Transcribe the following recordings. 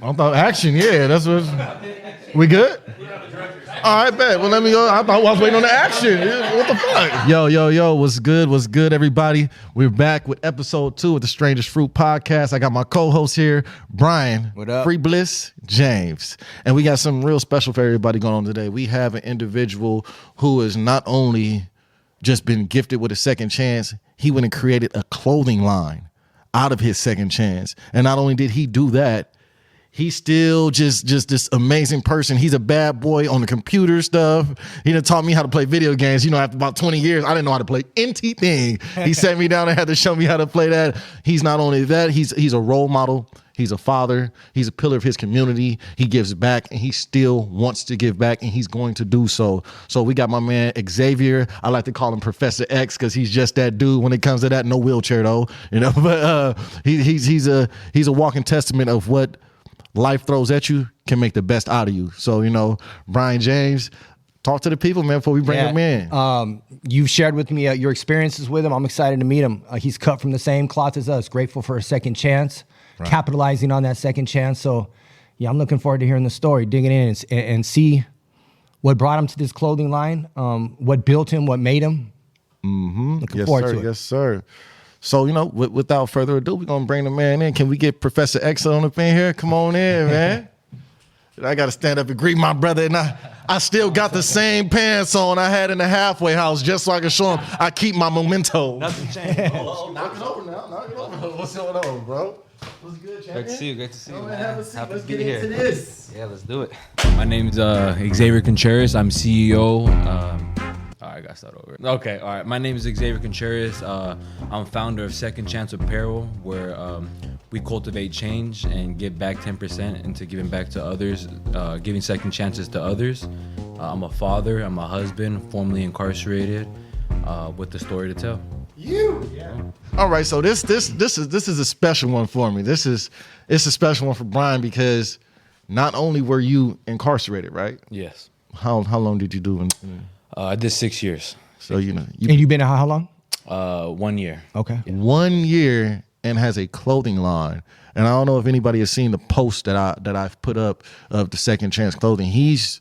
I thought action. Yeah, that's what. We good? All right, bet. Well, let me go. I thought I was waiting on the action. What the fuck? Yo. What's good? What's good, everybody? We're back with episode 2 of the Strangest Fruit podcast. I got my co-host here, Brian. What up? Free Bliss, James. And we got something real special for everybody going on today. We have an individual who has not only just been gifted with a second chance, he went and created a clothing line out of his second chance. And not only did he do that, he's still just this amazing person. He's a bad boy on the computer stuff. He done taught me how to play video games. You know, after about 20 years, I didn't know how to play anything. He sat me down and had to show me how to play that. He's not only that, he's a role model. He's a father. He's a pillar of his community. He gives back, and he still wants to give back, and he's going to do so. So we got my man Xavier. I like to call him Professor X because he's just that dude when it comes to that. No wheelchair though, you know. But he's a walking testament of what life throws at you can make the best out of you. So, you know, Brian James, talk to the people, man, before we bring him in. You've shared with me your experiences with him. I'm excited to meet him. He's cut from the same cloth as us, grateful for a second chance, capitalizing on that second chance. So, yeah, I'm looking forward to hearing the story, digging in and see what brought him to this clothing line, what built him, what made him. Mm-hmm. Looking forward to it. Yes, sir. So, you know, without further ado, we're going to bring the man in. Can we get Professor X on up in here? Come on in, man. I got to stand up and greet my brother. And I still got the same pants on I had in the halfway house, just so I can show him I keep my memento. Nothing changed. Knock it over now. Knock it over. What's going on, bro? What's good, champion? Great to see you. Great to see you, man. Have a seat. Happy Let's to be get here. into this. Yeah, let's do it. My name is Xavier Contreras. I'm CEO. All right, I got to start over. Okay, all right. My name is Xavier Contreras. I'm founder of Second Chance Apparel, where we cultivate change and give back 10% into giving back to others, giving second chances to others. I'm a father. I'm a husband, formerly incarcerated, with a story to tell. All right, so this is a special one for me. It's a special one for Brian because not only were you incarcerated, right? Yes. How long did you do? I did 6 years. So you know, And you've been out how long? 1 year. Okay. 1 year and has a clothing line. And I don't know if anybody has seen the post that I've put up of the Second Chance clothing. He's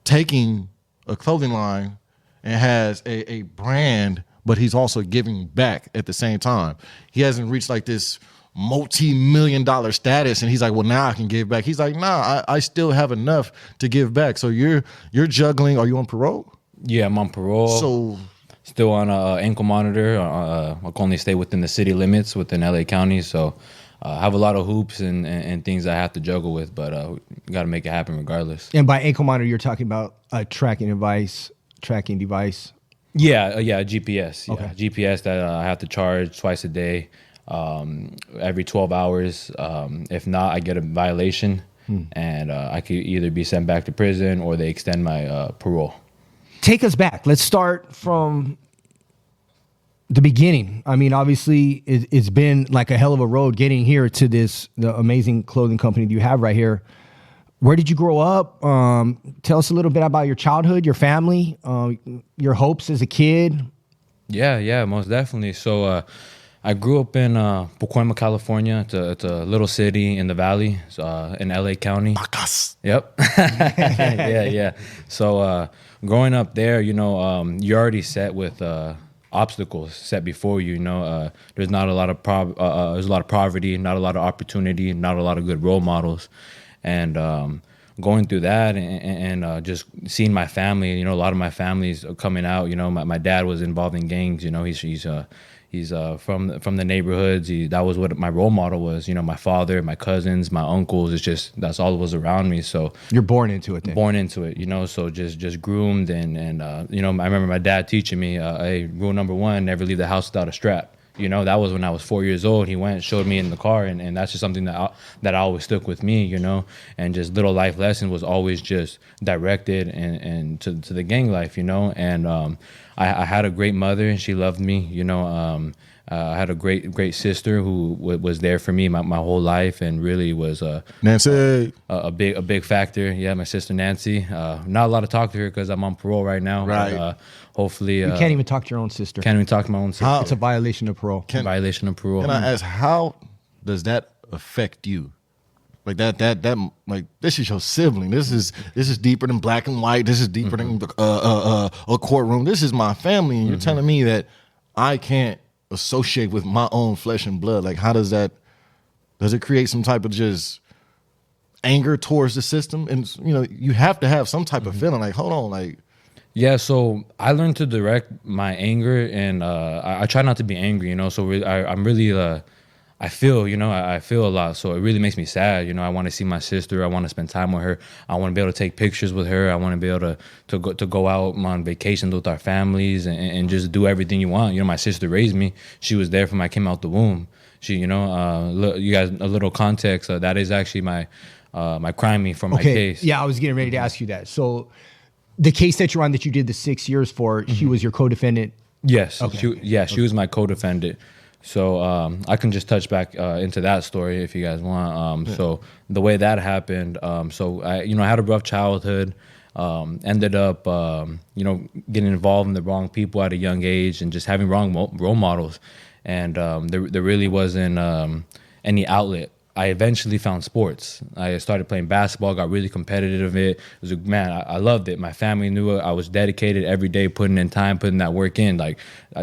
taking a clothing line and has a brand, but he's also giving back at the same time. He hasn't reached like this multi-million-dollar status, and he's like, well, now I can give back. He's like, nah, I still have enough to give back. So you're juggling. Are you on parole? Yeah, I'm on parole. So still on an ankle monitor. I can only stay within the city limits within LA County. So I have a lot of hoops and things I have to juggle with, but got to make it happen regardless. And by ankle monitor, you're talking about a tracking device. Yeah, GPS. Yeah, Okay. GPS that I have to charge twice a day, every 12 hours. If not, I get a violation, and I could either be sent back to prison or they extend my parole. Take us back. Let's start from the beginning. I mean, obviously, it's been like a hell of a road getting here to the amazing clothing company that you have right here. Where did you grow up? Tell us a little bit about your childhood, your family, your hopes as a kid. Yeah, most definitely. So I grew up in Pacoima, California. It's a little city in the valley, in LA County. Pacas. Yep. Yeah. So growing up there, you know, you're already set with obstacles set before you. You know, there's not a lot of there's a lot of poverty, not a lot of opportunity, not a lot of good role models, and going through that and just seeing my family. You know, a lot of my family's coming out. You know, my dad was involved in gangs. You know, he's from the neighborhoods. That was what my role model was. You know, my father, my cousins, my uncles. It's just that's all that was around me. So You're born into it. Then. Born into it. You know, so just groomed and you know, I remember my dad teaching me, hey, rule number 1, never leave the house without a strap. You know, that was when I was 4 years old. He went, showed me in the car, and that's just something that I always stuck with me, you know. And just little life lesson was always just directed and to the gang life, you know. And I had a great mother, and she loved me, you know. I had a great sister who was there for me my whole life, and really was Nancy a big factor. Yeah, my sister Nancy. Not a lot to talk to her because I'm on parole right now. Right. But, hopefully, You can't even talk to your own sister. Can't even talk to my own sister. It's a violation of parole. Violation of parole. Can I ask, how does that affect you? Like that like this is your sibling. This is deeper than black and white. This is deeper than a courtroom. This is my family, and you're telling me that I can't associate with my own flesh and blood. Like, how does it create some type of just anger towards the system? And you have to have some type of feeling like, hold on, like. Yeah, so I learned to direct my anger, and I try not to be angry, So I'm really, I feel a lot. So it really makes me sad. I want to see my sister. I want to spend time with her. I want to be able to take pictures with her. I want to be able to go out on vacations with our families and just do everything you want. My sister raised me. She was there from I came out the womb. She, you guys, a little context. That is actually my crime for my case. Yeah, I was getting ready to ask you that. So the case that you're on that you did the 6 years for, she was your co-defendant? Yes. Okay. She was my co-defendant. So I can just touch back into that story if you guys want. So the way that happened, so I had a rough childhood. Ended up, getting involved in the wrong people at a young age and just having wrong role models. And there really wasn't any outlet. I eventually found sports. I started playing basketball, got really competitive in it. I loved it. My family knew it. I was dedicated every day, putting in time, putting that work in. Like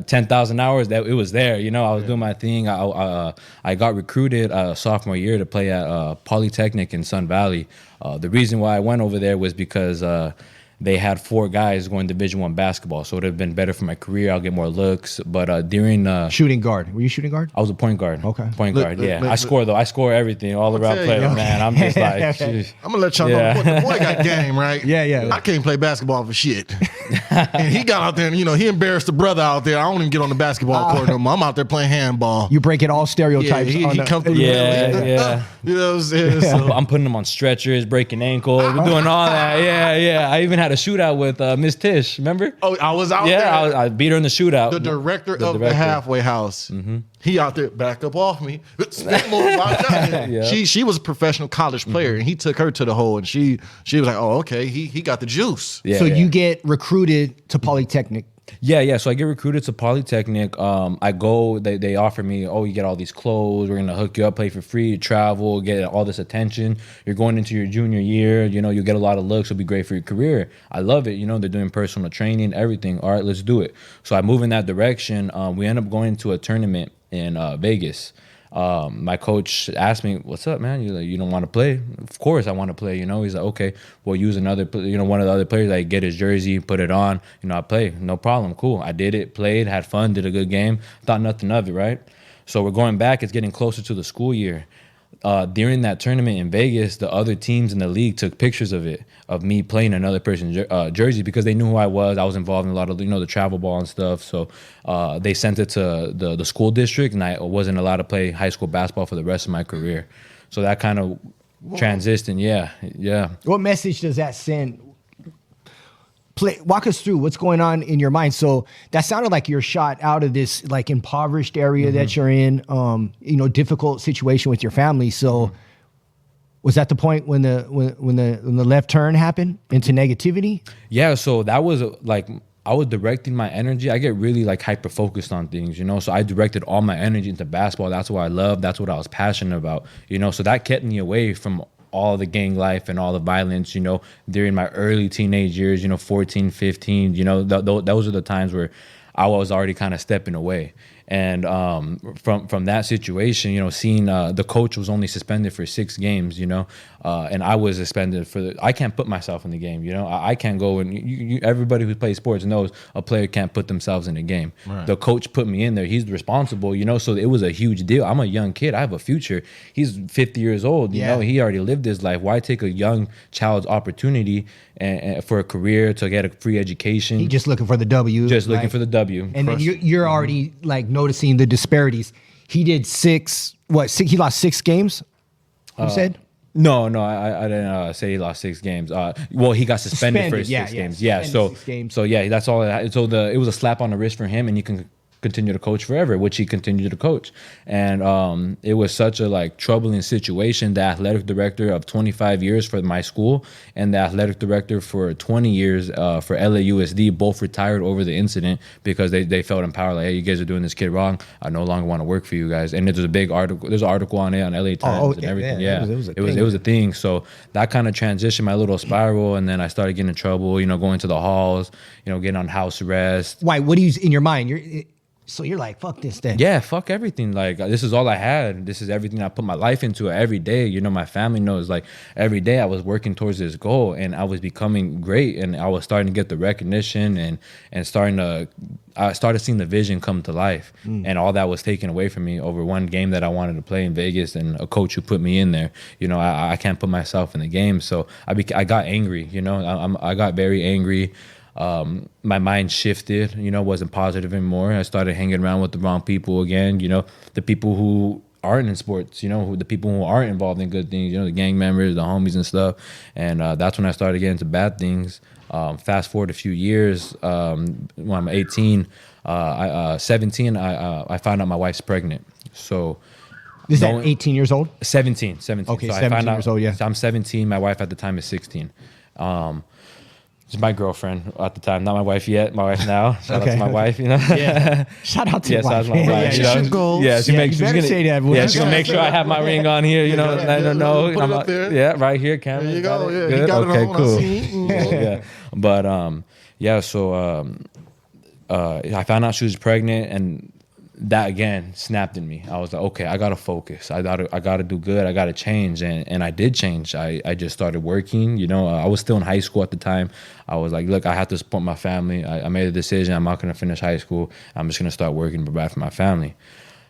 10,000 hours, that it was there. I was doing my thing. I got recruited sophomore year to play at Polytechnic in Sun Valley. The reason why I went over there was because they had 4 guys going Division I basketball, so it would have been better for my career. I'll get more looks. But during shooting guard, were you shooting guard? I was a point guard. Okay, point guard. Yeah, I score though. I score everything, all around player. Man, I'm just like, I'm gonna let y'all know the boy got game, right? Yeah. I can't play basketball for shit. And he got out there, and he embarrassed the brother out there. I don't even get on the basketball court no more. I'm out there playing handball. You breaking all stereotypes. Yeah, he come through. Yeah. You know what I'm saying? So. I'm putting them on stretchers, breaking ankles, we're doing all that. Yeah. I even had a shootout with Miss Tish. Remember? Oh, I was out there. Yeah, I beat her in the shootout. The director of the halfway house. He out there, back up off me. Spin move, yeah. She was a professional college player, and he took her to the hole, and she was like, oh, okay, he got the juice. Yeah, so you get recruited to Polytechnic. Yeah. So I get recruited to Polytechnic. I go, they offer me, you get all these clothes. We're going to hook you up, play for free, travel, get all this attention. You're going into your junior year. You'll get a lot of looks. It'll be great for your career. I love it. They're doing personal training, everything. All right, let's do it. So I move in that direction. We end up going to a tournament in Vegas. My coach asked me, "What's up, man? You don't want to play?" Of course, I want to play. He's like, "Okay, well, use another. One of the other players. Like, get his jersey, put it on. I play. No problem. Cool. I did it. Played. Had fun. Did a good game. Thought nothing of it. Right. So we're going back. It's getting closer to the school year. During that tournament in Vegas, the other teams in the league took pictures of me playing another person's jersey because they knew who I was. I was involved in a lot of the travel ball and stuff. So they sent it to the school district, and I wasn't allowed to play high school basketball for the rest of my career. So that kind of transition. Yeah. What message does that send? Walk us through what's going on in your mind. So that sounded like you're shot out of this like impoverished area that you're in, difficult situation with your family. So was that the point when the left turn happened into negativity? Yeah. So that was I was directing my energy. I get really hyper focused on things, So I directed all my energy into basketball. That's what I love. That's what I was passionate about, So that kept me away from all the gang life and all the violence, during my early teenage years, 14, 15, those are the times where I was already kind of stepping away. And from that situation, seeing the coach was only suspended for 6 games, and I was suspended I can't put myself in the game, I can't go and everybody who plays sports knows a player can't put themselves in a game. Right. The coach put me in there. He's responsible, so it was a huge deal. I'm a young kid. I have a future. He's 50 years old. You know, he already lived his life. Why take a young child's opportunity and for a career to get a free education? He's just looking for the W. Just looking for the W. And then you're already noticing the disparities. He did he lost 6 games, you said? No, I didn't say he lost 6 games. Well, he got suspended for 6 games. Yeah, so 6 games. So yeah, that's all. So it was a slap on the wrist for him, and you can continue to coach forever, which he continued to coach. And it was such a like troubling situation. The athletic director of 25 years for my school and the athletic director for 20 years for LAUSD both retired over the incident because they felt empowered. Like, hey, you guys are doing this kid wrong. I no longer want to work for you guys. And there's a big article. There's an article on it on LA Times and everything. Yeah, it was a thing. So that kind of transitioned my little spiral, and then I started getting in trouble. You know, going to the halls. You know, getting on house arrest. Why? What do you in your mind? So you're like, fuck this then. Yeah, fuck everything. Like, this is all I had. This is everything I put my life into every day. You know, my family knows, like, every day I was working towards this goal and I was becoming great and I was starting to get the recognition and I started seeing the vision come to life. And all that was taken away from me over one game that I wanted to play in Vegas and a coach who put me in there. You know, I can't put myself in the game. So I got angry, you know, I got very angry. My mind shifted, you know, wasn't positive anymore. I started hanging around with the wrong people again, you know, the people who aren't in sports, you know, the people who aren't involved in good things, you know, the gang members, the homies and stuff. And that's when I started getting into bad things. Fast forward a few years, when I'm 18, 17, I found out my wife's pregnant. So is that 18 years old? 17. Okay, so 17 years old, yeah. So I'm 17. My wife at the time is 16. It's my girlfriend at the time, not my wife yet. My wife now. Shout out to my wife, you know. Yeah. Shout out to your wife. Shout out to my wife. Yeah, goals. Yeah, she's gonna make sure I have my ring on here. You know, I don't know. Put it up there. Yeah, right here, camera. There you go. Yeah, good? he got okay, it on. cool. I see. Yeah, but yeah. So I found out she was pregnant, and that again snapped in me. I was like, okay, I gotta focus. I gotta do good. I gotta change, and I did change. I just started working. You know, I was still in high school at the time. I was like, look, I have to support my family. I made a decision. I'm not gonna finish high school. I'm just gonna start working to provide for my family.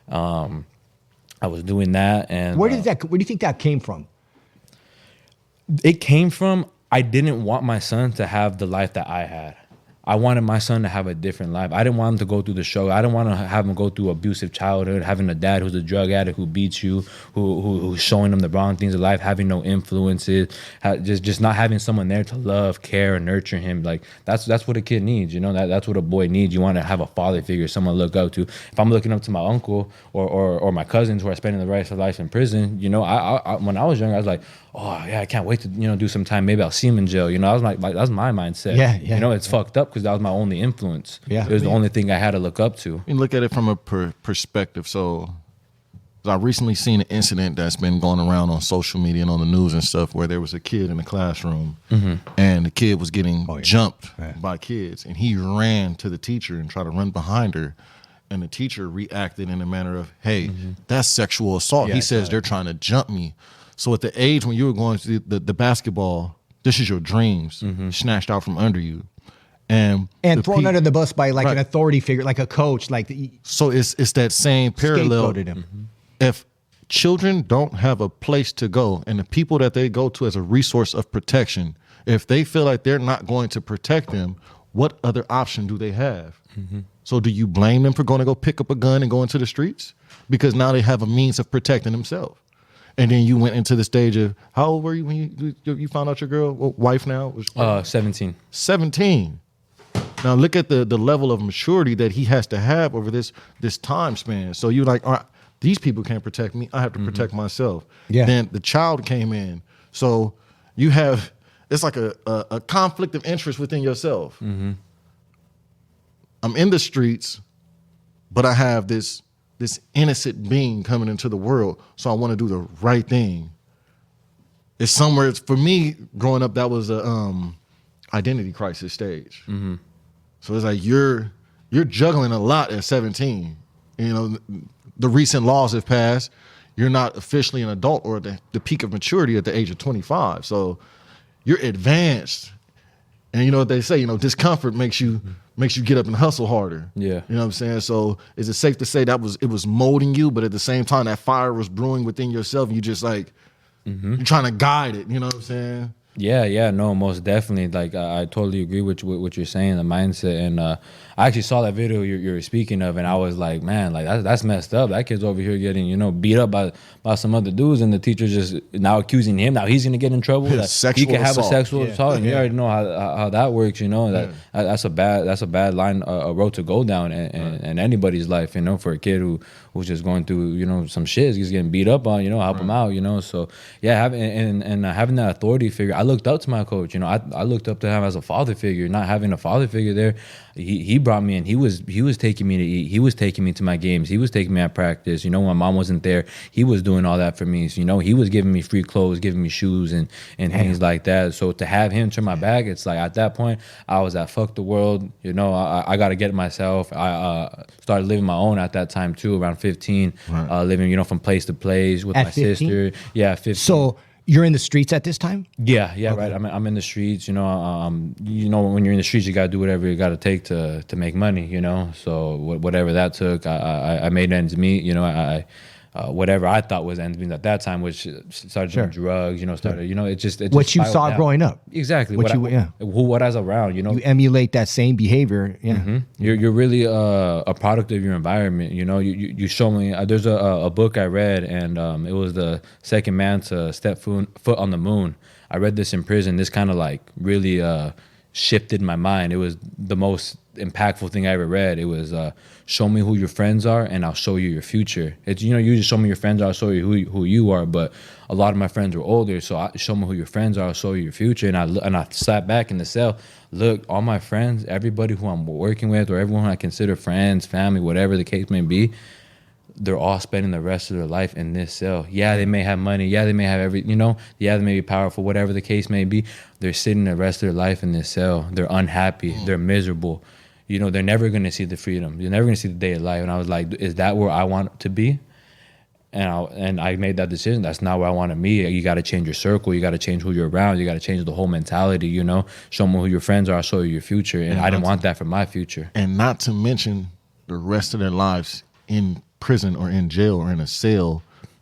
I was doing that, and where do you think that came from? It came from I didn't want my son to have the life that I had. I wanted my son to have a different life. I didn't want him to go through the struggle. I didn't want to have him go through abusive childhood, having a dad who's a drug addict who beats you, who's showing him the wrong things in life, having no influences, just not having someone there to love, care, and nurture him. Like that's what a kid needs, you know. That's what a boy needs. You want to have a father figure, someone to look up to. If I'm looking up to my uncle or my cousins who are spending the rest of their life in prison, you know, I when I was younger, I was like, oh yeah, I can't wait to, you know, do some time. Maybe I'll see him in jail. You know, I was like that was my mindset. Yeah. You know, it's fucked up because that was my only influence. Yeah. It was the only thing I had to look up to. You look at it from a perspective. So I recently seen an incident that's been going around on social media and on the news and stuff where there was a kid in the classroom and the kid was getting jumped by kids and he ran to the teacher and tried to run behind her. And the teacher reacted in a manner of, hey, that's sexual assault. Yeah, he says they're trying to jump me. So at the age when you were going to the basketball, this is your dreams snatched out from under you. And thrown under the bus by like an authority figure, like a coach. So it's that same parallel. Scapegoated him. If children don't have a place to go and the people that they go to as a resource of protection, if they feel like they're not going to protect them, what other option do they have? So do you blame them for going to go pick up a gun and go into the streets? Because now they have a means of protecting themselves. And then you went into the stage of, how old were you when you found out your girl, wife now? Was 17. 17. Now look at the level of maturity that he has to have over this time span. So you're like, all right, these people can't protect me. I have to protect myself. Yeah. Then the child came in. So you have, it's like a conflict of interest within yourself. I'm in the streets, but I have this innocent being coming into the world. So I want to do the right thing. It's somewhere, for me, growing up, that was a identity crisis stage. So it's like you're juggling a lot at 17. You know, the recent laws have passed. You're not officially an adult or at the peak of maturity at the age of 25. So you're advanced. And you know what they say, you know, discomfort makes you get up and hustle harder. Yeah. You know what I'm saying? So is it safe to say that it was molding you, but at the same time that fire was brewing within yourself and you just like you're trying to guide it, you know what I'm saying? Yeah, no, most definitely. Like I totally agree with what you're saying, the mindset, and I actually saw that video you're speaking of, and I was like, man, like that's messed up. That kid's over here getting, you know, beat up by some other dudes, and the teacher just now accusing him. Now he's gonna get in trouble. Yeah, That sexual he can have assault. a sexual Yeah. assault, and you Yeah. already know how that works. You know that's a bad line, a road to go down, and anybody's life. You know, for a kid who's just going through, you know, some shit, he's getting beat up on. You know, help him out. You know, so yeah, having that authority figure. I looked up to my coach. You know, I looked up to him as a father figure. Not having a father figure there, he brought me in. He was taking me to eat. He was taking me to my games. He was taking me at practice. You know, when my mom wasn't there, he was doing all that for me. So, you know, he was giving me free clothes, giving me shoes and things like that. So to have him turn my back, it's like at that point I was at fuck the world. You know, I got to get it myself. I started living my own at that time too, around 15, living, you know, from place to place with At my 15? sister. Yeah, 15. So you're in the streets at this time? Yeah, right. I'm in the streets. You know, when you're in the streets, you gotta do whatever you gotta take to make money. You know, so whatever that took, I made ends meet. You know, I whatever I thought was ends meet at that time, which started doing drugs. You know, you know, it just What you spiraled saw down. growing up. Exactly. What you- yeah. What I was around. You know, You emulate that same behavior. Yeah. you're really a product of your environment. You know, you show me. There's a book I read, and it was the second man to step foot on the moon. I read this in prison. This kind of like really shifted my mind. It was the most impactful thing I ever read. It was show me who your friends are, and I'll show you your future. It's, you know, you just show me your friends, I'll show you who you are. But a lot of my friends were older, so I show me who your friends are, I'll show you your future. And I sat back in the cell. Look, all my friends, everybody who I'm working with, or everyone I consider friends, family, whatever the case may be, they're all spending the rest of their life in this cell. Yeah, they may have money. Yeah, they may have you know, yeah, they may be powerful, whatever the case may be. They're sitting the rest of their life in this cell. They're unhappy. They're miserable. You know, they're never going to see the freedom. They're never going to see the day of life. And I was like, is that where I want to be? And I made that decision. That's not where I want to be. You got to change your circle. You got to change who you're around. You got to change the whole mentality, you know. Show me who your friends are. I'll show you your future. And I didn't want that for my future. And not to mention the rest of their lives in prison or in jail or in a cell.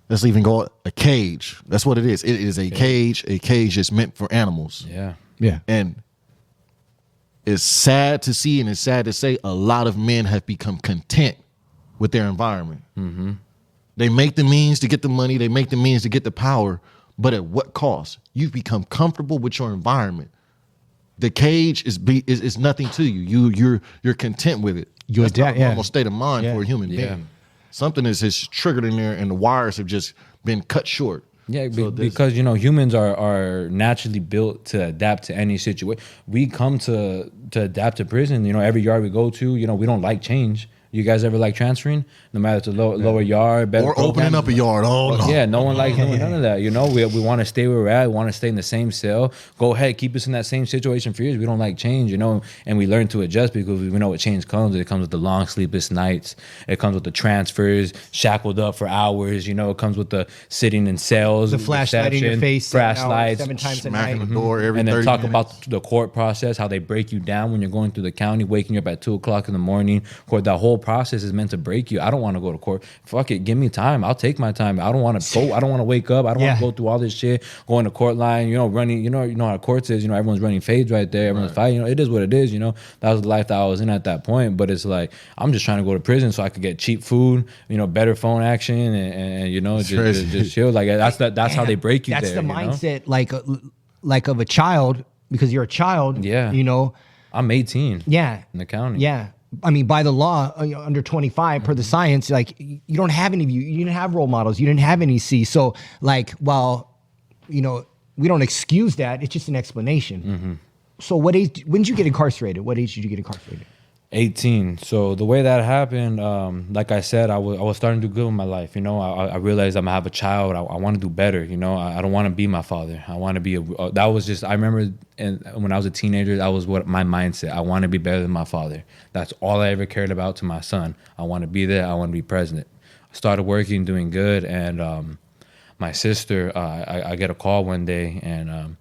Let's even go a cage. That's what it is. It is a cage. A cage is meant for animals. Yeah. Yeah. And it's sad to see and it's sad to say a lot of men have become content with their environment. Mm-hmm. They make the means to get the money. They make the means to get the power. But at what cost? You've become comfortable with your environment. The cage is nothing to you. You're content with it. That's not a normal state of mind for a human being. Something has triggered in there, and the wires have just been cut short. Yeah, So because, you know, humans are naturally built to adapt to any situation. We come to adapt to prison. You know, every yard we go to, you know, we don't like change. You guys ever like transferring? No matter if it's a lower yard, better Or opening up a yard. Oh, no. Yeah, no one likes none of that. You know, we want to stay where we're at. We want to stay in the same cell. Go ahead, keep us in that same situation for years. We don't like change, you know, and we learn to adjust because we know what change comes. It comes with the long sleepless nights. It comes with the transfers, shackled up for hours. You know, it comes with the sitting in cells, The flashlight in your face, flashlights, 7 times a Smacking night. the door every and then 30 talk minutes. about the court process, how they break you down when you're going through the county, waking you up at 2:00 in the morning. Court, that whole process is meant to break you. I don't want to go to court. Fuck it, give me time. I'll take my time. I don't want to go. I don't want to wake up. I don't want to go through all this shit. Going to court line, you know, running. You know how courts is. You know, everyone's running fades right there. Everyone's fighting. You know, it is what it is. You know, that was the life that I was in at that point. But it's like I'm just trying to go to prison so I could get cheap food. You know, better phone action, and you know, just chill. Like that's how they break you. That's there, the you know? mindset, like of a child, because you're a child. Yeah. You know. I'm 18. Yeah. In the county. Yeah. I mean, by the law, under 25 per the science, like you don't have any of you didn't have role models. You didn't have any C. So like, while, you know, we don't excuse that. It's just an explanation. So when did you get incarcerated? What age did you get incarcerated? 18. So the way that happened, like I said, I was starting to do good with my life. You know, I realized I'm gonna have a child. I want to do better. You know, I don't want to be my father. I want to be that was just, I remember when I was a teenager, that was what my mindset. I want to be better than my father. That's all I ever cared about to my son. I want to be there. I want to be president. I started working, doing good. And my sister, I get a call one day, and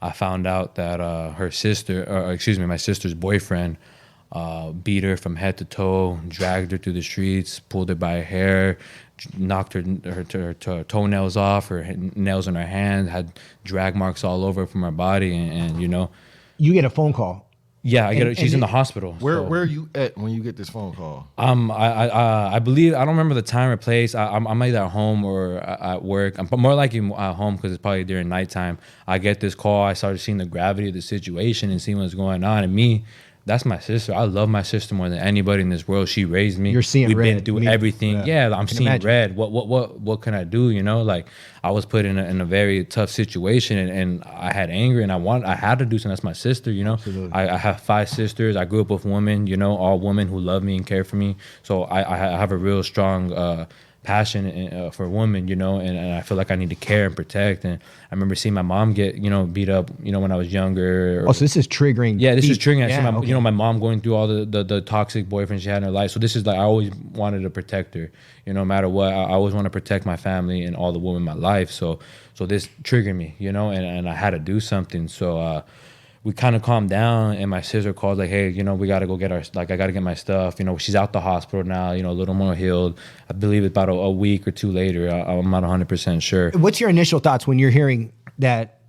I found out that my sister's boyfriend, beat her from head to toe, dragged her through the streets, pulled her by her hair, knocked her toenails off, her nails in her hand, had drag marks all over from her body, and you know. You get a phone call. Yeah, I get it. She's in the hospital. Where are you at when you get this phone call? I believe I don't remember the time or place. I'm either at home or at work. I'm more likely at home because it's probably during nighttime. I get this call. I started seeing the gravity of the situation and seeing what's going on. And me, that's my sister. I love my sister more than anybody in this world. She raised me. You're seeing We've red. been through everything. Yeah, I'm seeing imagine. red. What can I do? You know, like I was put in a very tough situation, and I had anger, and I had to do something. That's my sister. You know, I have 5 sisters. I grew up with women. You know, all women who love me and care for me. So I have a real strong passion for women, you know, and I feel like I need to care and protect. And I remember seeing my mom get, you know, beat up, you know, when I was younger. Oh, so this is triggering. Yeah, this is triggering. I see my, okay. you know, my mom going through all the toxic boyfriends she had in her life. So this is like, I always wanted to protect her, you know, no matter what. I always want to protect my family and all the women in my life. So this triggered me, you know, and I had to do something. So we kind of calmed down, and my sister called like, hey, you know, we got to go get our, like, I got to get my stuff. You know, she's out the hospital now, you know, a little more healed. I believe it's about a week or 2 later. I'm not 100% sure. What's your initial thoughts when you're hearing that,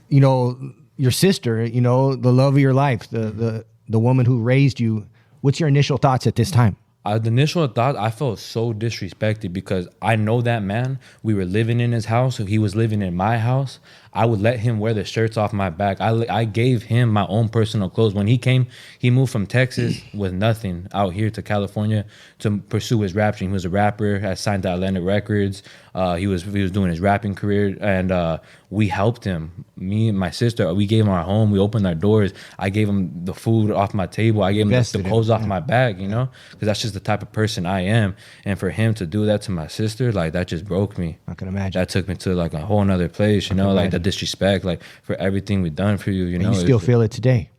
you know, your sister, you know, the love of your life, the woman who raised you, what's your initial thoughts at this time? The initial thought, I felt so disrespected because I know that man. We were living in his house. So he was living in my house. I would let him wear the shirts off my back. I gave him my own personal clothes. When he came, he moved from Texas with nothing out here to California to pursue his rap dream. He was a rapper, had signed to Atlantic Records. He was doing his rapping career, and we helped him. Me and my sister, we gave him our home. We opened our doors. I gave him the food off my table. I gave him the clothes off my back, you know, because that's just the type of person I am. And for him to do that to my sister, like, that just broke me. I can imagine. That took me to like a whole nother place, you know, like the disrespect, like for everything we've done for you, you know. You still feel it today.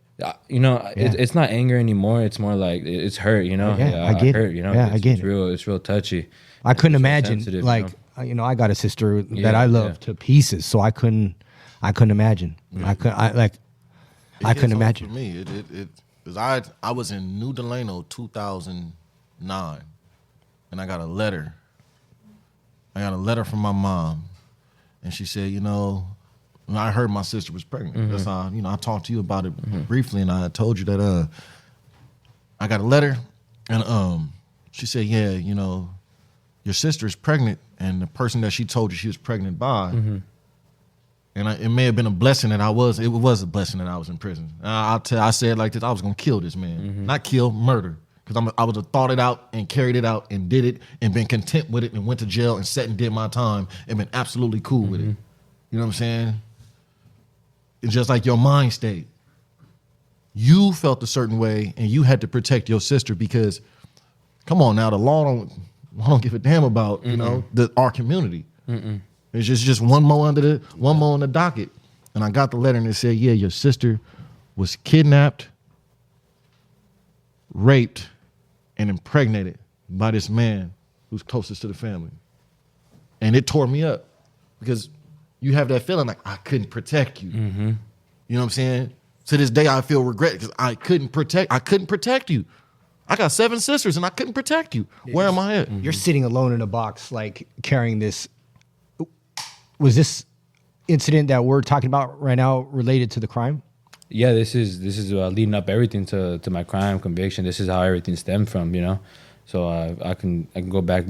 You know, it's not anger anymore. It's more like it's hurt, you know. I get hurt, it. you know. Yeah, I get it's real. It's real touchy. I couldn't imagine, sensitive, like, you you know, I got a sister that I love to pieces, so I couldn't imagine. I couldn't imagine. For me, because I was in New Delano 2009, and I got a letter. I got a letter from my mom, and she said, you know, I heard my sister was pregnant. Mm-hmm. That's how, you know, I talked to you about it briefly, and I told you that I got a letter, and she said, yeah, you know, your sister is pregnant, and the person that she told you she was pregnant by, and it may have been a blessing that it was a blessing that I was in prison. I said it like this, I was gonna kill this man, not kill, murder. Because I would have thought it out and carried it out and did it and been content with it and went to jail and sat and did my time and been absolutely cool with it. You know what I'm saying? It's just like your mind state. You felt a certain way and you had to protect your sister because, come on now, the law don't give a damn about, you know, our community. It's just one more on the docket. And I got the letter and it said, yeah, your sister was kidnapped, raped, and impregnated by this man who's closest to the family. And it tore me up because you have that feeling like I couldn't protect you. You know what I'm saying? To this day, I feel regret because I couldn't protect you. I got 7 sisters and I couldn't protect you. Where am I at? You're sitting alone in a box, like carrying this. Was this incident that we're talking about right now related to the crime? Yeah, this is leading up everything to my crime conviction. This is how everything stemmed from, you know. So I can go back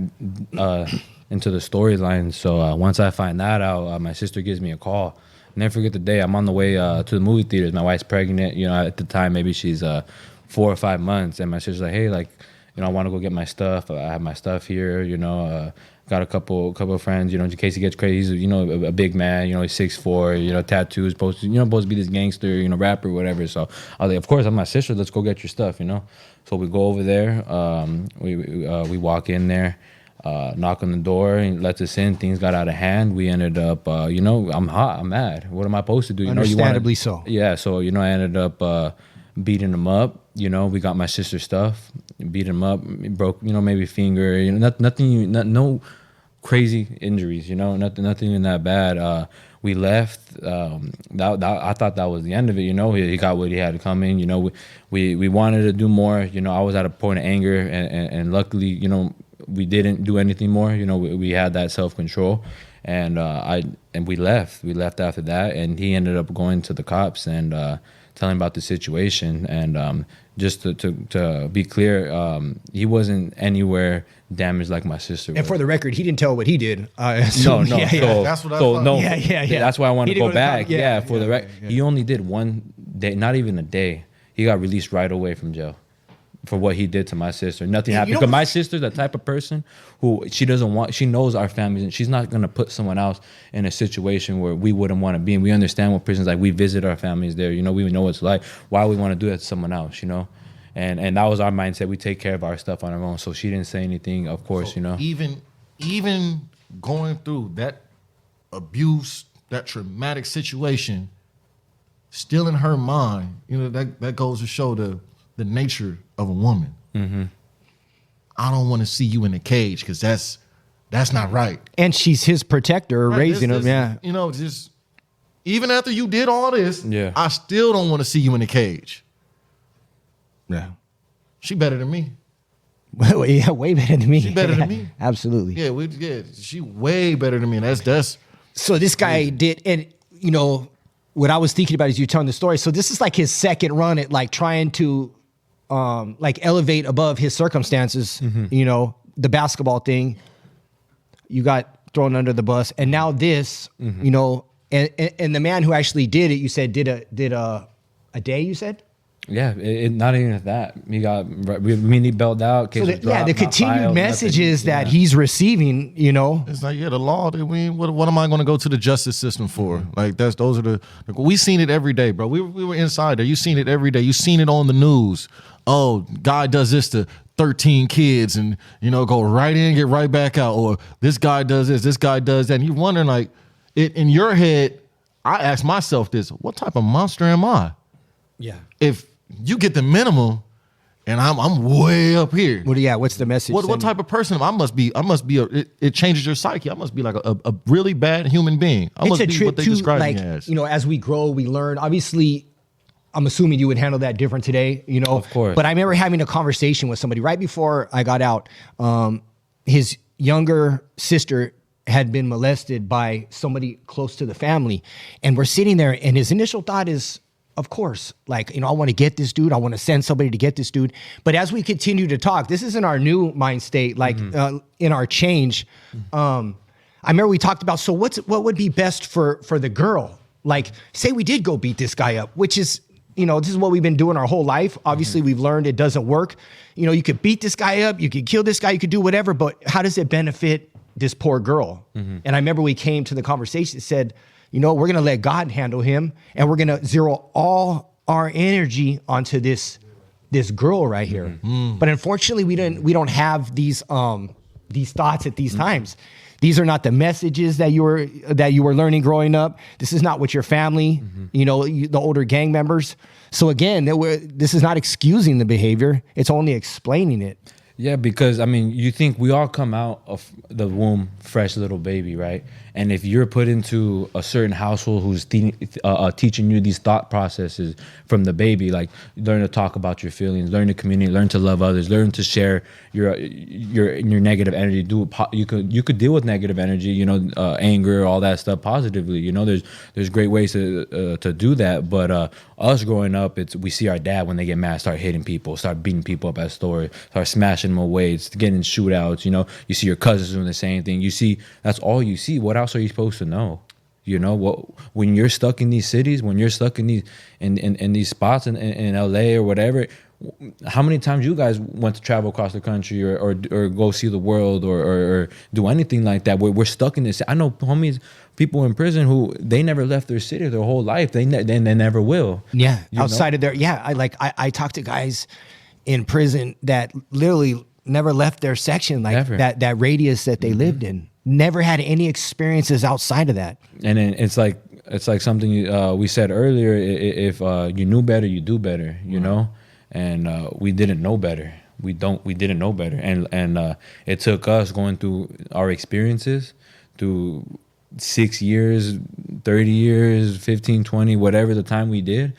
into the storyline. So once I find that out, my sister gives me a call. Never forget the day. I'm on the way to the movie theaters. My wife's pregnant. You know, at the time maybe she's 4 or 5 months, and my sister's like, hey, like, you know, I want to go get my stuff. I have my stuff here. You know, got a couple of friends. You know, in case he gets crazy, he's, you know, a big man. You know, he's 6'4". You know, tattoos. Supposed to be this gangster. You know, rapper, whatever. So I was like, of course, I'm my sister. Let's go get your stuff. You know. So we go over there. We walk in there. Knock on the door and lets us in. Things got out of hand. We ended up, you know, I'm hot. I'm mad. What am I supposed to do? You Understandably know, so. Yeah. So, you know, I ended up beating him up. You know, we got my sister's stuff, beat him up, broke, you know, maybe a finger. You know, no crazy injuries. You know, nothing in that bad. We left. I thought that was the end of it. You know, he got what he had coming. You know, we wanted to do more. You know, I was at a point of anger, and luckily, you know, we didn't do anything more. You know, we had that self-control, and we left. We left after that, and he ended up going to the cops and telling about the situation. And just to be clear, he wasn't anywhere damaged like my sister was. And for the record, he didn't tell what he did. No. So, That's what I thought. No. Yeah. That's why I want He to didn't go go to back. yeah, For the record, he only did 1 day, not even a day. He got released right away from jail for what he did to my sister. Nothing happened. Because my sister's the type of person who she knows our families, and she's not gonna put someone else in a situation where we wouldn't want to be. And we understand what prisons like. We visit our families there. You know, we know what it's like. Why we want to do that to someone else? You know. And that was our mindset. We take care of our stuff on our own. So she didn't say anything, of course, you know. Even going through that abuse, that traumatic situation, still in her mind, you know, that goes to show the nature of a woman. Mm-hmm. I don't want to see you in a cage because that's not right. And she's his protector, Right, raising him. Yeah. You know, just even after you did all this, I still don't want to see you in a cage. Yeah. She better than me. Yeah, way better than me. She better than me. Absolutely. Yeah, she way better than me. That's So this guy did, and you know what I was thinking about is you telling the story. So this is like his second run at like trying to like elevate above his circumstances. You know, the basketball thing. You got thrown under the bus, and now this. You know, and the man who actually did it, you said did a day. You said. Yeah, not even that. He got he bailed out. So the continued messages that he's receiving, you know, it's like the law. What am I going to go to the justice system for? Like those are we seen it every day, bro. We were inside there. You seen it every day. You seen it on the news. Oh, guy does this to 13 kids, and you know go right in, get right back out. Or this guy does this guy does that. And you're wondering like, in your head. I ask myself this: what type of monster am I? Yeah. If you get the minimum, and I'm way up here. What's the message? What type of person am I? I must be. It changes your psyche. I must be like a really bad human being. I must be what they describe me as. You know, as we grow, we learn. Obviously, I'm assuming you would handle that different today. You know, of course. But I remember having a conversation with somebody right before I got out. His younger sister had been molested by somebody close to the family, and we're sitting there, and his initial thought is, of course, like, you know, I want to get this dude. I want to send somebody to get this dude. But as we continue to talk, this isn't our new mind state, like in our change. I remember we talked about, so what would be best for the girl? Like, say we did go beat this guy up, which is, you know, this is what we've been doing our whole life. Obviously, we've learned it doesn't work. You know, you could beat this guy up, you could kill this guy, you could do whatever, but how does it benefit this poor girl? And I remember we came to the conversation, said, you know, we're going to let God handle him, and we're going to zero all our energy onto this girl right here. But unfortunately, we don't have these thoughts at these times. These are not the messages that you were learning growing up. This is not what your family, you know, the older gang members. So again, this is not excusing the behavior. It's only explaining it. Yeah, because I mean, you think we all come out of the womb fresh little baby, right? And if you're put into a certain household who's teaching you these thought processes from the baby, like learn to talk about your feelings, learn to communicate, learn to love others, learn to share your negative energy. You could deal with negative energy, you know, anger, all that stuff positively. You know, there's great ways to do that. But us growing up, we see our dad when they get mad, start hitting people, start beating people up at stores, start smashing them away, it's getting shootouts. You know, you see your cousins doing the same thing. You see, that's all you see. What else are you supposed to know? You know, when you're stuck in these cities, when you're stuck in these spots in LA or whatever, how many times you guys went to travel across the country or go see the world or do anything like that? We're stuck in this. I know homies, people in prison who they never left their city their whole life. They never will. Yeah, outside know? of their I talk to guys in prison that literally never left their section, like never. that radius that they lived in. Never had any experiences outside of that. And then it's like something we said earlier. If you knew better, you do better. You know, and we didn't know better. We didn't know better, and it took us going through our experiences through 6 years, 30 years, 15, 20, whatever the time we did,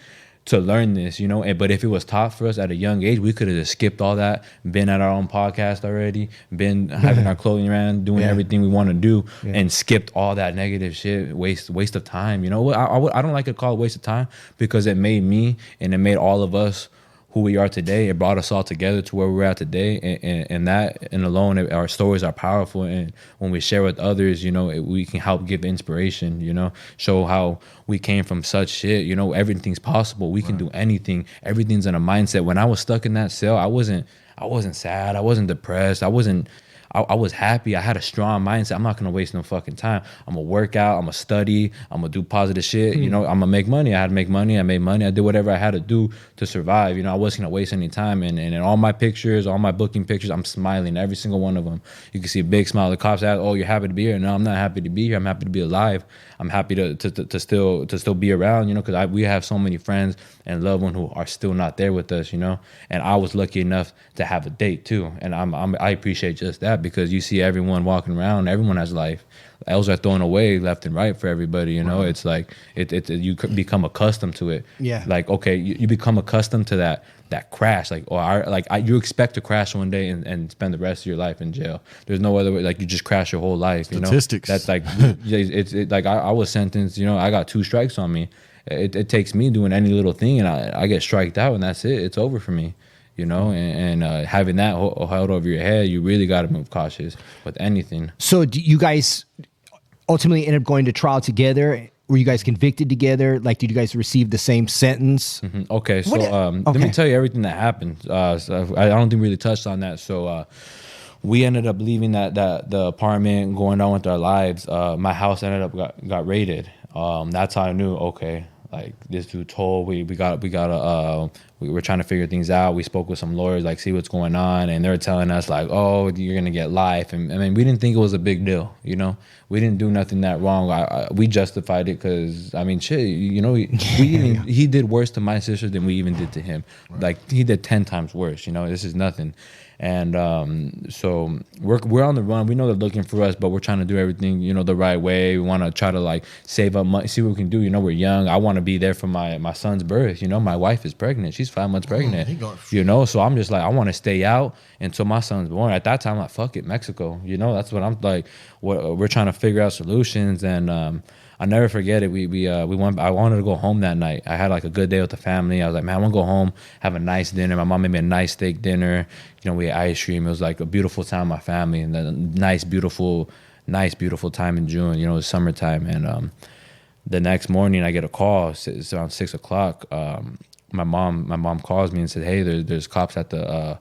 to learn this, you know. But if it was taught for us at a young age, we could have just skipped all that, been at our own podcast already, been having our clothing brand, doing everything we want to do, and skipped all that negative shit, waste of time. You know, I don't like to call it waste of time, because it made me and it made all of us who we are today. It brought us all together to where we're at today, and that and alone, our stories are powerful. And when we share with others, you know, we can help give inspiration, you know, show how we came from such shit. You know, everything's possible. We can do anything. Everything's in a mindset. When I was stuck in that cell, I wasn't sad. I wasn't depressed. I was happy. I had a strong mindset. I'm not gonna waste no fucking time. I'm gonna work out. I'm gonna study. I'm gonna do positive shit. You know, I'm gonna make money. I had to make money. I made money. I did whatever I had to do to survive. You know, I wasn't gonna waste any time. And in all my pictures, all my booking pictures, I'm smiling, every single one of them. You can see a big smile. The cops ask, "Oh, you're happy to be here?" No, I'm not happy to be here. I'm happy to be alive. I'm happy to still be around. You know, because we have so many friends and loved ones who are still not there with us. You know, and I was lucky enough to have a date too, and I appreciate just that, because you see everyone walking around, everyone has life. L's are thrown away left and right for everybody. You know, it's like you become accustomed to it. Yeah. Like, okay, you become accustomed to that crash. Like, you expect to crash one day and spend the rest of your life in jail. There's no other way. Like, you just crash your whole life. You know, Statistics. That's like it's like I was sentenced. You know, I got 2 strikes on me. It takes me doing any little thing, and I get striked out, and that's it. It's over for me. You know, and having that held over your head, you really got to move cautious with anything. So do you guys ultimately end up going to trial together? Were you guys convicted together? Like, did you guys receive the same sentence? Okay, so let me tell you everything that happened. So I don't think we really touched on that. So we ended up leaving the apartment, going on with our lives. My house ended up got raided. That's how I knew, okay, like, this dude told, we were trying to figure things out. We spoke with some lawyers, like, see what's going on, and they were telling us, like, oh, you're gonna get life. And I mean, we didn't think it was a big deal, you know. We didn't do nothing that wrong. We justified it because, I mean, shit, you know, he did worse to my sister than we even did to him. Right. Like, he did 10 times worse. You know, this is nothing. And so we're on the run. We know they're looking for us, but we're trying to do everything, you know, the right way. We want to try to, like, save up money, see what we can do. You know, we're young. I want to be there for my son's birth. You know, my wife is pregnant. She's 5 months pregnant. You know, so I'm just like, I want to stay out until my son's born. At that time, I'm like, fuck it, Mexico. You know, that's what I'm like. We're trying to figure out solutions, and I'll never forget it. We went. I wanted to go home that night. I had like a good day with the family. I was like, man, I want to go home, have a nice dinner. My mom made me a nice steak dinner. You know, we had ice cream. It was like a beautiful time with my family, and then a nice, beautiful time in June. You know, it was summertime, and the next morning I get a call. It's around 6 o'clock. My mom calls me and said, hey, there's cops at the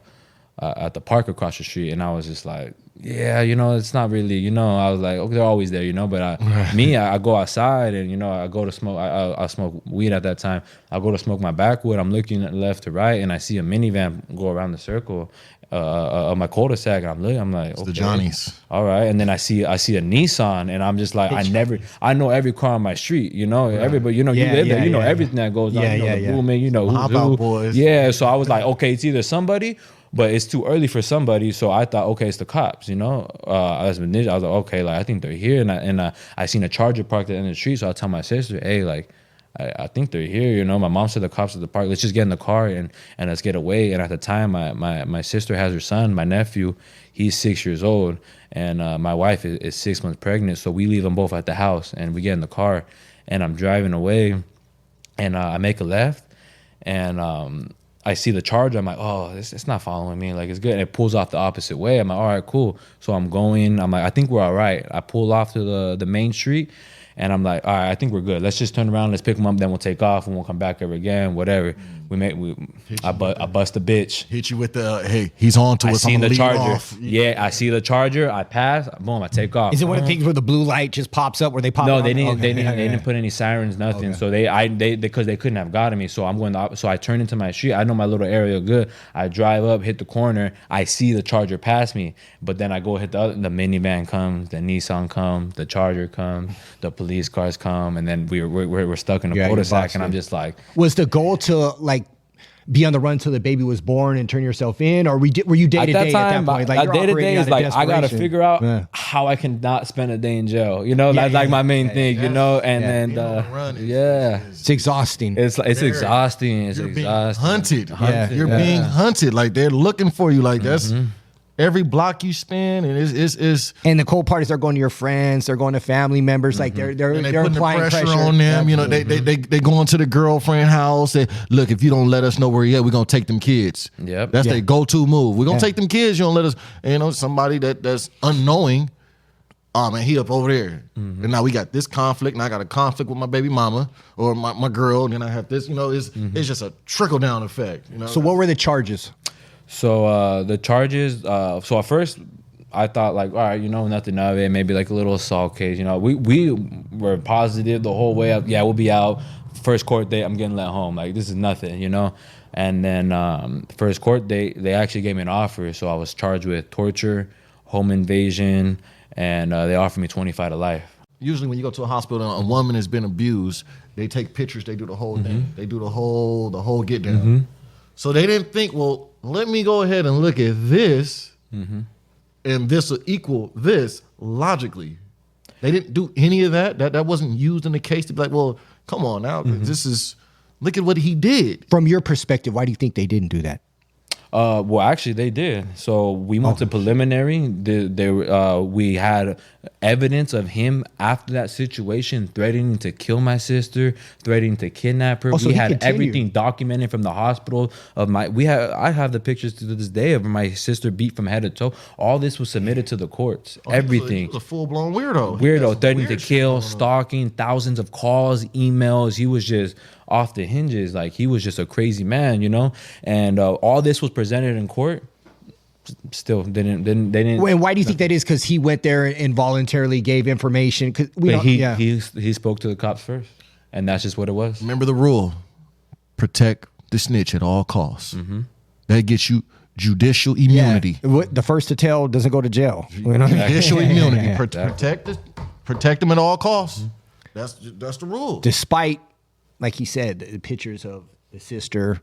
park across the street, and I was just like, yeah, you know, it's not really, you know, I was like, okay, they're always there, you know, but I go outside, and, you know, I go to smoke, I smoke weed at that time. I go to smoke my backwood. I'm looking left to right, and I see a minivan go around the circle of my cul-de-sac, and I'm like, it's okay, the Johnnies. all right. And then I see a Nissan, and I'm just like, I know every car on my street, you know, everybody, you know, you live there, you know, everything that goes on, you know, the booming, you know, Hop out boys. Yeah, so I was like, okay, it's either somebody, but it's too early for somebody. So I thought, okay, it's the cops, you know. I was like, okay, like, I think they're here, and I seen a Charger parked at the end of the street. So I tell my sister, hey, like, I think they're here, you know. My mom said the cops at the park. Let's just get in the car and let's get away. And at the time, my sister has her son, my nephew. He's 6 years old, and my wife is 6 months pregnant. So we leave them both at the house, and we get in the car, and I'm driving away, and I make a left, and I see the Charger. I'm like, oh, it's not following me. Like, it's good. And it pulls off the opposite way. I'm like, all right, cool. So I'm going. I'm like, I think we're all right. I pull off to the main street, and I'm like, all right, I think we're good. Let's just turn around. Let's pick them up. Then we'll take off, and we'll come back ever again. Whatever. I bust a bitch. Hit you with the, hey, he's on to us. I see the Charger. Off. Yeah, I see the Charger. I pass. Boom. I take off. Is it one of the things where the blue light just pops up, where they pop? No, up? they didn't. Okay. They didn't put any sirens, nothing. Okay. So they because they couldn't have gotten me. So I'm going. So I turn into my street. I know my little area good. I drive up, hit the corner. I see the Charger pass me, but then I go hit the minivan comes, the Nissan comes, the Charger comes, the police cars come, and then we're stuck in a cul-de-sac. And I'm just like, was the goal to, like, be on the run till the baby was born and turn yourself in, or were you day to day at that point? Like, day to day is like, I gotta figure out how I can not spend a day in jail. You know, that's like my main thing. You know, and then it's exhausting. It's exhausting. It's You're being exhausting. hunted. Yeah. You're being hunted. Like they're looking for you. Like that's every block you spin, and it's And the cool part is they're going to your friends, they're going to family members. Like they're and they they're putting the applying pressure on them. You know, they going to the girlfriend house. They, look, if you don't let us know where you're at, we're gonna take them kids. Yep. That's Yeah. their go-to move. We're gonna take them kids. You don't let us. And, you know, somebody that's unknowing. Oh man, he up over there, and now we got this conflict, and I got a conflict with my baby mama or my girl, and then I have this. You know, it's just a trickle down effect. You know. So what were the charges? So the charges. So at first, I thought like, all right, you know, nothing of it. Maybe like a little assault case. You know, we were positive the whole way up. Yeah, we'll be out. First court date, I'm getting let home. Like this is nothing, you know. And then first court date, they actually gave me an offer. So I was charged with torture, home invasion, and they offered me 25 to life. Usually when you go to a hospital and a woman has been abused, they take pictures, they do the whole thing. They do the whole get down. So they didn't think, well, let me go ahead and look at this, and this will equal this logically. They didn't do any of that. That wasn't used in the case to be like, well, come on now, this is, look at what he did. From your perspective, why do you think they didn't do that? Well, actually, they did. So we went to preliminary. We had evidence of him after that situation threatening to kill my sister, threatening to kidnap her. Oh, so we he had continued. everything documented from the hospital of my. I have the pictures to this day of my sister beat from head to toe. All this was submitted to the courts. Everything. He was a full-blown weirdo. He had some Threatening to weird shit kill, going on. stalking, thousands of calls, emails. He was just off the hinges. Like he was just a crazy man, you know. And all this was presented in court. Still didn't. And why do you think that is? Because he went there and voluntarily gave information. Because he spoke to the cops first, and that's just what it was. Remember the rule: protect the snitch at all costs. That gets you judicial immunity. The first to tell doesn't go to jail. You know? Judicial immunity. Yeah. Protect them at all costs. That's the rule. Despite, like he said, the pictures of the sister.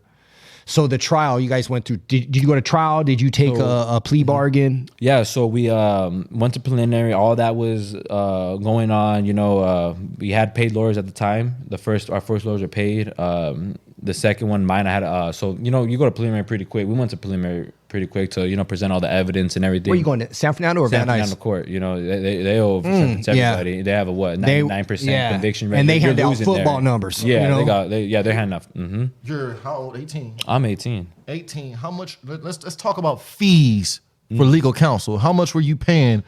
So the trial you guys went through, did you go to trial? Did you take a plea bargain? Yeah, so we went to preliminary. All that was going on. You know, we had paid lawyers at the time. Our first lawyers were paid. The second one, mine, I had. So you know, you go to preliminary pretty quick. We went to preliminary pretty quick to present all the evidence and everything. Where are you going to San Fernando or Van San Nuys? Fernando court? You know, they owe sentence everybody. They have a 99% conviction rate. And they You're hand out losing football there. numbers. Yeah, you know? they're handing out. You're how old? 18. I'm 18. 18. How much? Let's talk about fees for legal counsel. How much were you paying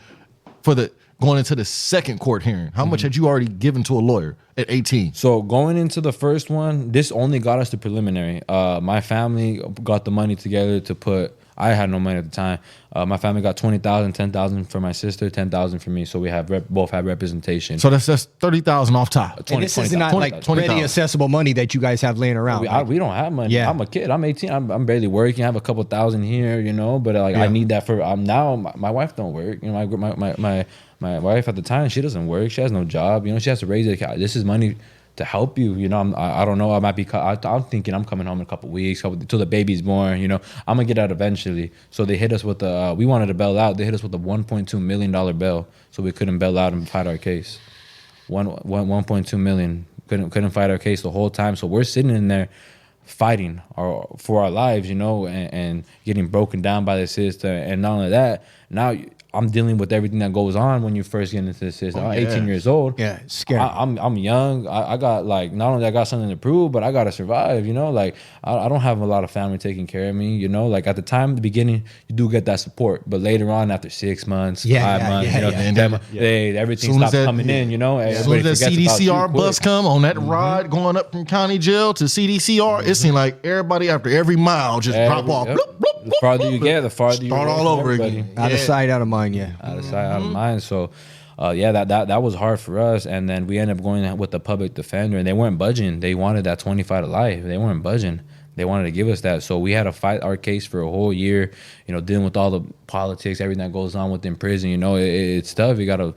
for going into the second court hearing? How much had you already given to a lawyer at 18? So going into the first one, this only got us to preliminary. My family got the money together to put. I had no money at the time. My family got $20,000, $10,000 for my sister, $10,000 for me. So we have both have representation. So that's $30,000 off top. And this is not like 20,000. ready accessible money that you guys have laying around. We don't have money. Yeah. I'm a kid. I'm 18. I'm barely working. I have a couple thousand here, you know. But I need that for. Now my wife don't work. You know, my wife at the time, she doesn't work. She has no job. You know, she has to raise it. This is money to help you. You know, I don't know. I might be. I'm thinking I'm coming home in a couple weeks till the baby's born. You know, I'm gonna get out eventually. So they hit us with we wanted to bail out. They hit us with a $1.2 million bail, so we couldn't bail out and fight our case. 1.2 million. Couldn't fight our case the whole time. So we're sitting in there fighting for our lives, you know, and getting broken down by the system. And not only that, now I'm dealing with everything that goes on when you first get into the system. I'm 18 years old. Yeah, it's scary. I'm young. I got not only I got something to prove, but I got to survive, you know. Like I don't have a lot of family taking care of me, you know. Like at the time, the beginning, you do get that support, but later on, after 6 months, 5 months, you know, everything stops coming in, you know. As soon as that CDCR bus come on that ride going up from county jail to CDCR, it seemed like everybody after every mile just drop off. Yep. The farther you get, the farther you start all over again. Out of sight, out of mind. Yeah, out of sight, out of mind. So, that was hard for us. And then we ended up going with the public defender, and they weren't budging. They wanted that 25 to life. They weren't budging. They wanted to give us that. So we had to fight our case for a whole year, you know, dealing with all the politics, everything that goes on within prison. You know, it's tough. You gotta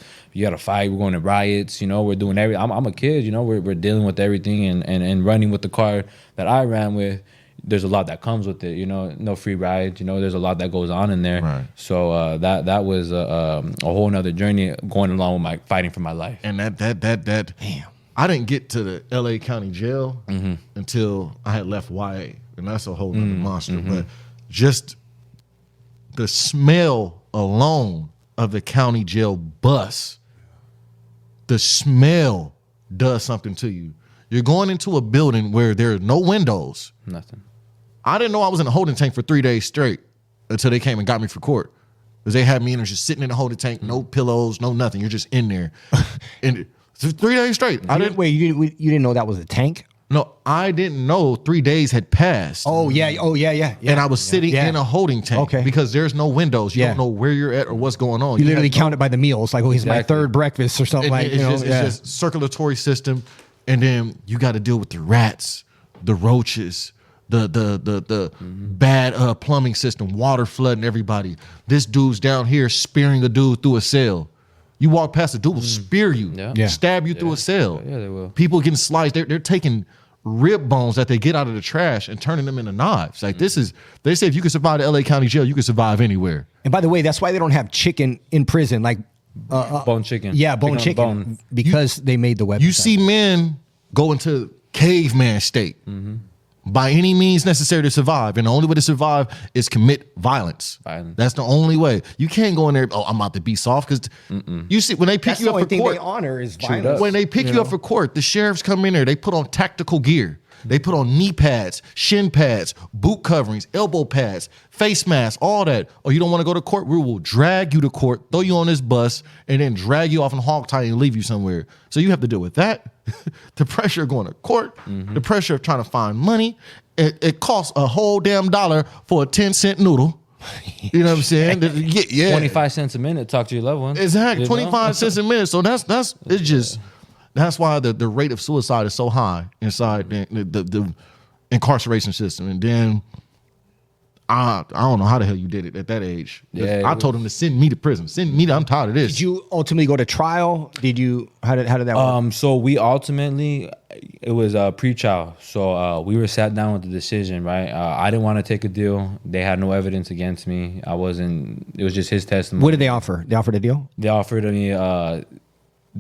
fight. We're going to riots. You know, we're doing everything. I'm a kid. You know, we're dealing with everything and running with the car that I ran with. there's a lot that comes with it, you know, no free rides, you know, there's a lot that goes on in there. Right. So that was a whole nother journey going along with my fighting for my life. And that damn. I didn't get to the LA County Jail until I had left YA, and that's a whole nother monster. But just the smell alone of the county jail bus, the smell does something to you. You're going into a building where there are no windows. Nothing. I didn't know I was in a holding tank for 3 days straight until they came and got me for court. Because they had me in there just sitting in the holding tank, no pillows, no nothing. You're just in there. And 3 days straight. You didn't know that was a tank? No, I didn't know 3 days had passed. Oh yeah. And I was sitting in a holding tank because there's no windows. You don't know where you're at or what's going on. You literally count it by the meals. Like, he's my third breakfast or something It's just circulatory system. And then you got to deal with the rats, the roaches, the bad plumbing system, water flooding everybody. This dude's down here spearing a dude through a cell. You walk past, a dude will spear you, stab you through a cell. Yeah, they will. People getting sliced. They're taking rib bones that they get out of the trash and turning them into knives. Like this is, they say if you can survive the LA County Jail, you can survive anywhere. And by the way, that's why they don't have chicken in prison. Like bone chicken. Yeah, bone chicken. Because they made the weapon. You see men go into caveman state by any means necessary to survive. And the only way to survive is commit violence. That's the only way. You can't go in there, I'm about to be soft. Because you see, when they pick you up for court. The only thing they honor is violence. When they pick you up for court, the sheriffs come in there, they put on tactical gear. They put on knee pads, shin pads, boot coverings, elbow pads, face masks, all that. Oh, you don't want to go to court? We will drag you to court, throw you on this bus, and then drag you off in hog tie and leave you somewhere. So you have to deal with that. The pressure of going to court, the pressure of trying to find money. It costs a whole damn $1 for a 10-cent noodle. You know what I'm saying? Yeah. 25 cents a minute, talk to your loved ones. Exactly. 25 cents a minute. So it's just... That's why the rate of suicide is so high inside the incarceration system. And then I don't know how the hell you did it at that age. Yeah, I told him to send me to prison. I'm tired of this. Did you ultimately go to trial? How did that work? So we ultimately, it was pre-trial. So we were sat down with the decision, right? I didn't want to take a deal. They had no evidence against me. It was just his testimony. What did they offer? They offered a deal? They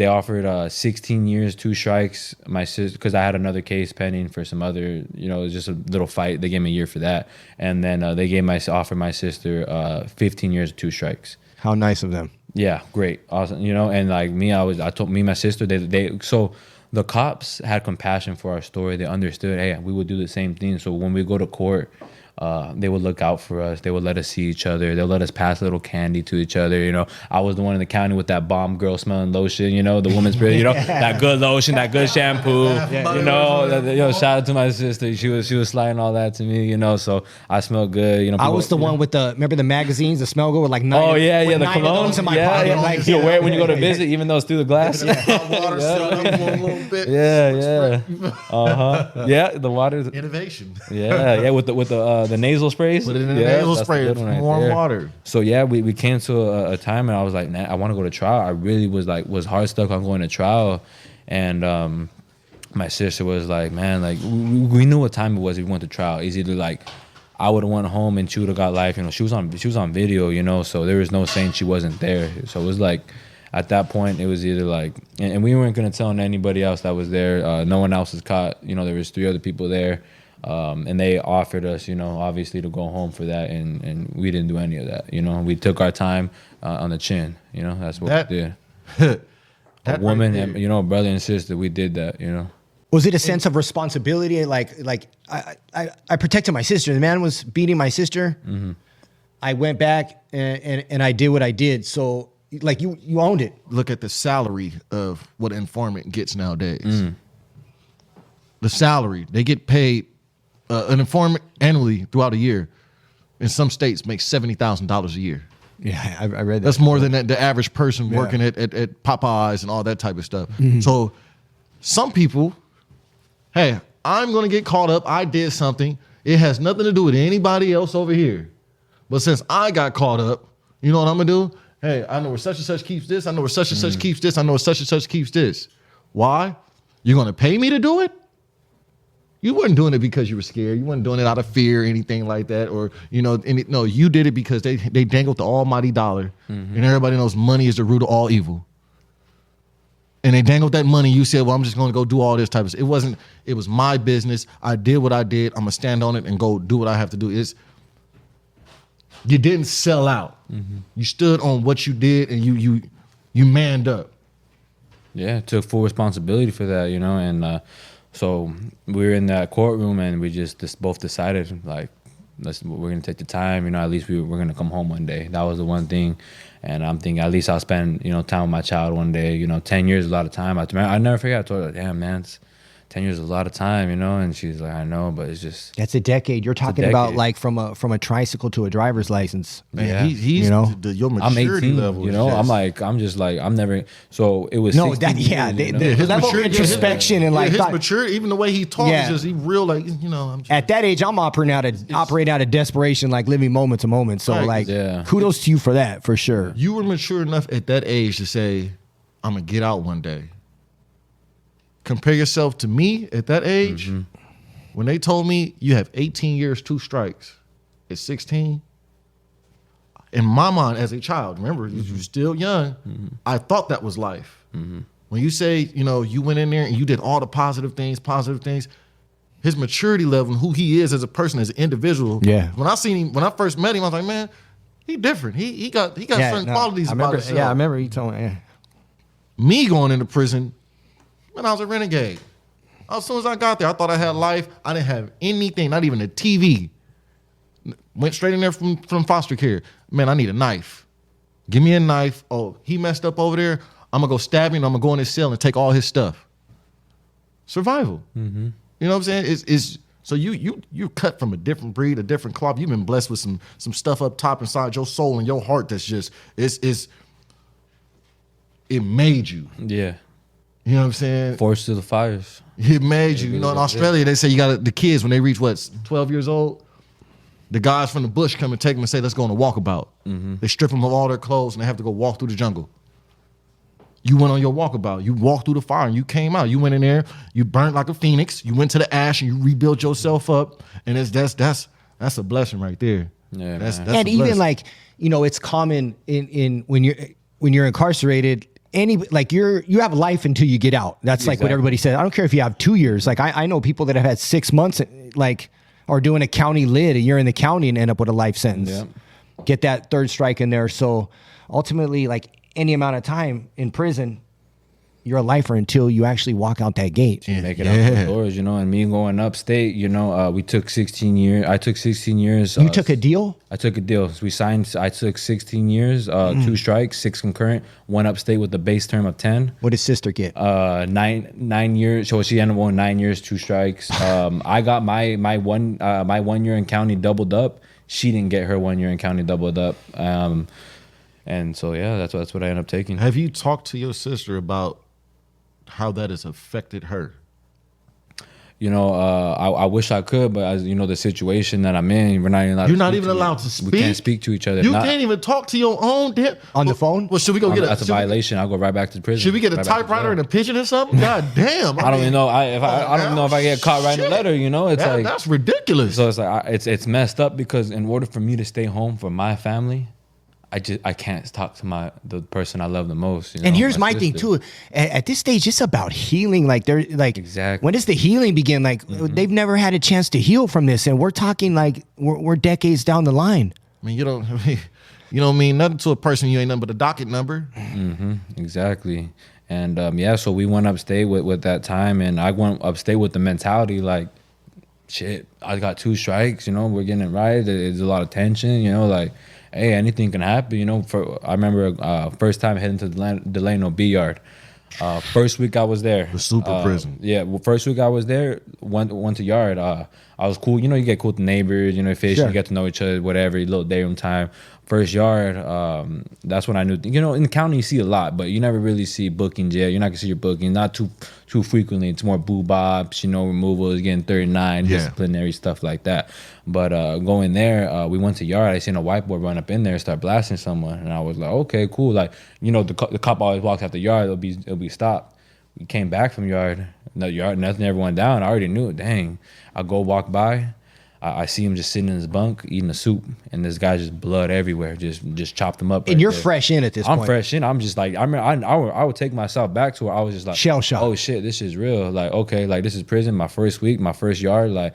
offered me, 16 years, 2 strikes. My sister, because I had another case pending for some other, it was just a little fight. They gave me a year for that, and then they offered my sister 15 years, 2 strikes. How nice of them. Yeah, great, awesome. And like me, I told my sister so the cops had compassion for our story. They understood, hey, we would do the same thing. So when we go to court, they would look out for us. They would let us see each other. They'll let us pass a little candy to each other. I was the one in the county with that bomb girl smelling lotion, the woman's spirit, that good lotion, that good shampoo, shout out to my sister. She was sliding all that to me, so I smelled good. I was the one with remember the magazines, the smell good with like 9. Oh yeah, the cologne. In my pocket. Like, you wear it when you go to visit, even though it's through the glass. Hot water still up for a little bit. Yeah, the water. Innovation. Yeah, with the nasal sprays. Put it in the nasal spray, warm water. So yeah, we came to a time and I was like, nah, I want to go to trial. I really was hard stuck on going to trial, and my sister was like, man, like we knew what time it was if we went to trial. It's either like I would have went home and she would have got life. She was on video, so there was no saying she wasn't there. So it was like, at that point, it was either like, and we weren't gonna tell anybody else that was there. No one else was caught. There was 3 other people there. And they offered us, obviously to go home for that, and we didn't do any of that. We took our time on the chin. That's what we did. A woman and a brother and sister, we did that. Was it a sense of responsibility? Like I protected my sister. The man was beating my sister. Mm-hmm. I went back and I did what I did. So like you owned it. Look at the salary of what an informant gets nowadays. The salary they get paid. An informant annually throughout a year in some states makes $70,000 a year. Yeah, I read that. That's more than the average person working at Popeyes and all that type of stuff. Mm-hmm. So some people, hey, I'm going to get caught up. I did something. It has nothing to do with anybody else over here. But since I got caught up, you know what I'm going to do? Hey, I know where such and such keeps this. I know where such and such keeps this. I know where such and such keeps this. Why? You're going to pay me to do it? You weren't doing it because you were scared. You weren't doing it out of fear or anything like that. Or, no, you did it because they dangled the almighty dollar. And everybody knows money is the root of all evil. And they dangled that money. You said, well, I'm just going to go do all this type of stuff. It was my business. I did what I did. I'm going to stand on it and go do what I have to do. You didn't sell out. You stood on what you did and you manned up. Yeah, took full responsibility for that, and so we were in that courtroom and we just both decided, like, we're gonna take the time, at least we're gonna come home one day. That was the one thing. And I'm thinking at least I'll spend, time with my child one day. 10 years is a lot of time. I never forget. I told her, damn, man, 10 years is a lot of time, and she's like, I know, but it's just. That's a decade. You're talking about like from a tricycle to a driver's license. Man, yeah. he's your maturity I'm 18, level. I'm never, so it was. No, 16 years, his level of introspection and like his maturity, even the way he talks, is just he real like, I'm just, at that age, I'm operating out of desperation, like living moment to moment. So kudos to you for that, for sure. You were mature enough at that age to say, I'm gonna get out one day. Compare yourself to me at that age. When they told me you have 18 years, 2 strikes at 16, in my mind as a child, remember, you're still young, I thought that was life. When you say, you went in there and you did all the positive things, his maturity level and who he is as a person, as an individual. Yeah. When I first met him, I was like, man, he different. He got certain qualities about himself. Yeah, I remember he told me. Yeah. Me going into prison, when I was a renegade. As soon as I got there, I thought I had life. I didn't have anything, not even a TV. Went straight in there from foster care. Man, I need a knife. Give me a knife. Oh, he messed up over there. I'm going to go stab him. I'm going to go in his cell and take all his stuff. Survival. You know what I'm saying? It's so you're cut from a different breed, a different cloth. You've been blessed with some stuff up top inside your soul and your heart that's just, it made you. Yeah. You know what I'm saying? Forced to the fires. It made you. In Australia, they say you got the kids when they reach 12 years old. The guys from the bush come and take them and say, "Let's go on a walkabout." They strip them of all their clothes and they have to go walk through the jungle. You went on your walkabout. You walked through the fire and you came out. You went in there. You burnt like a phoenix. You went to the ash and you rebuilt yourself up. And that's a blessing right there. Yeah, that's and even like it's common in when you're incarcerated. You have life until you get out. That's like what everybody says. I don't care if you have 2 years. Like I know people that have had 6 months, like are doing a county lid, and you're in the county and end up with a life sentence. Yeah. Get that 3rd strike in there. So ultimately, like any amount of time in prison, you're a lifer until you actually walk out that gate. Make it out the doors, and me going upstate, we took 16 years. I took 16 years. You took a deal? I took a deal. So we signed. I took 16 years, 2 strikes, 6 concurrent, 1 upstate with the base term of 10. What did sister get? 9 years. So she ended up going 9 years, 2 strikes. I got my 1 year in county doubled up. She didn't get her 1 year in county doubled up. And so that's what I ended up taking. Have you talked to your sister about how that has affected her? I wish I could, but as the situation that I'm in, we're not even allowed. You're not even allowed to speak. We can't speak to each other. You can't even talk to your own on the phone. Well, should we go get that's a violation? I'll go right back to prison. Should we get a typewriter and a pigeon or something? God damn! I don't even know. I don't know if I get caught writing a letter. It's like that's ridiculous. So it's like it's messed up because in order for me to stay home for my family, I can't talk to the person I love the most. And here's my thing too. At this stage, it's about healing. Like exactly. When does the healing begin? Like they've never had a chance to heal from this, and we're talking like we're decades down the line. I mean, you don't mean nothing to a person. You ain't nothing but a docket number. Exactly. And so we went upstate with that time, and I went upstate with the mentality like, shit, I got 2 strikes. We're getting it right. There's a lot of tension. Like. Hey, anything can happen, I remember first time heading to Delano B Yard. First week I was there. The super prison. Yeah, well, first week I was there, went to Yard. I was cool. You get cool with the neighbors, fish, you get to know each other, whatever, little day room time. First Yard, that's when I knew, in the county you see a lot, but you never really see booking jail. You're not going to see your booking, not too frequently. It's more boo-bops, removals, getting 39, disciplinary stuff like that. But going there, we went to Yard. I seen a whiteboard run up in there, start blasting someone, and I was like, okay, cool. Like, the cop always walks out the Yard. It'll be stopped. we came back from yard. No yard, nothing ever went down. I already knew it. Dang, I go walk by. I see him just sitting in his bunk eating a soup, and this guy just blood everywhere. Just chopped him up. And you're fresh in at this point. I'm fresh in. I'm just like, I would take myself back to where I was just like shell shock. Oh shit, this is real. Like, okay, like this is prison. My first week, my first yard. Like,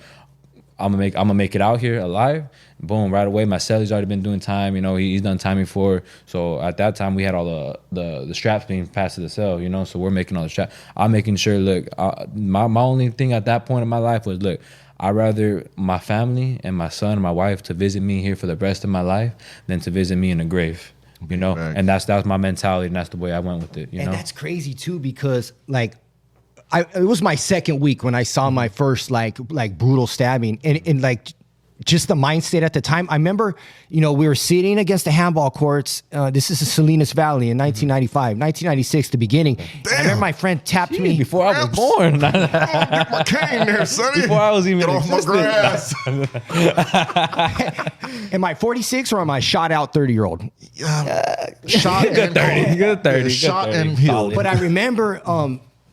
I'm gonna make it out here alive. Boom, right away. My celly's already been doing time. You know, he's done time before. So at that time, we had all the straps being passed to the cell. You know, so we're making all the straps. I'm making sure. Look, my only thing at that point in my life was, look, I'd rather my family and my son and my wife to visit me here for the rest of my life than to visit me in the grave. You know, right. And that was my mentality, and that's the way I went with it. You know, that's crazy too, because like, it was my second week when I saw my first like brutal stabbing, and like just the mindset at the time. I remember, you know, we were sitting against the handball courts. This is the Salinas Valley in 1995, 1996, the beginning. I remember my friend tapped me before I was born. Get my cane there, sonny. Before I was even get off my grass. Am I 46 or am I shot out 30-year-old? Shot good 30, good 30, shot good 30. and healed. But I remember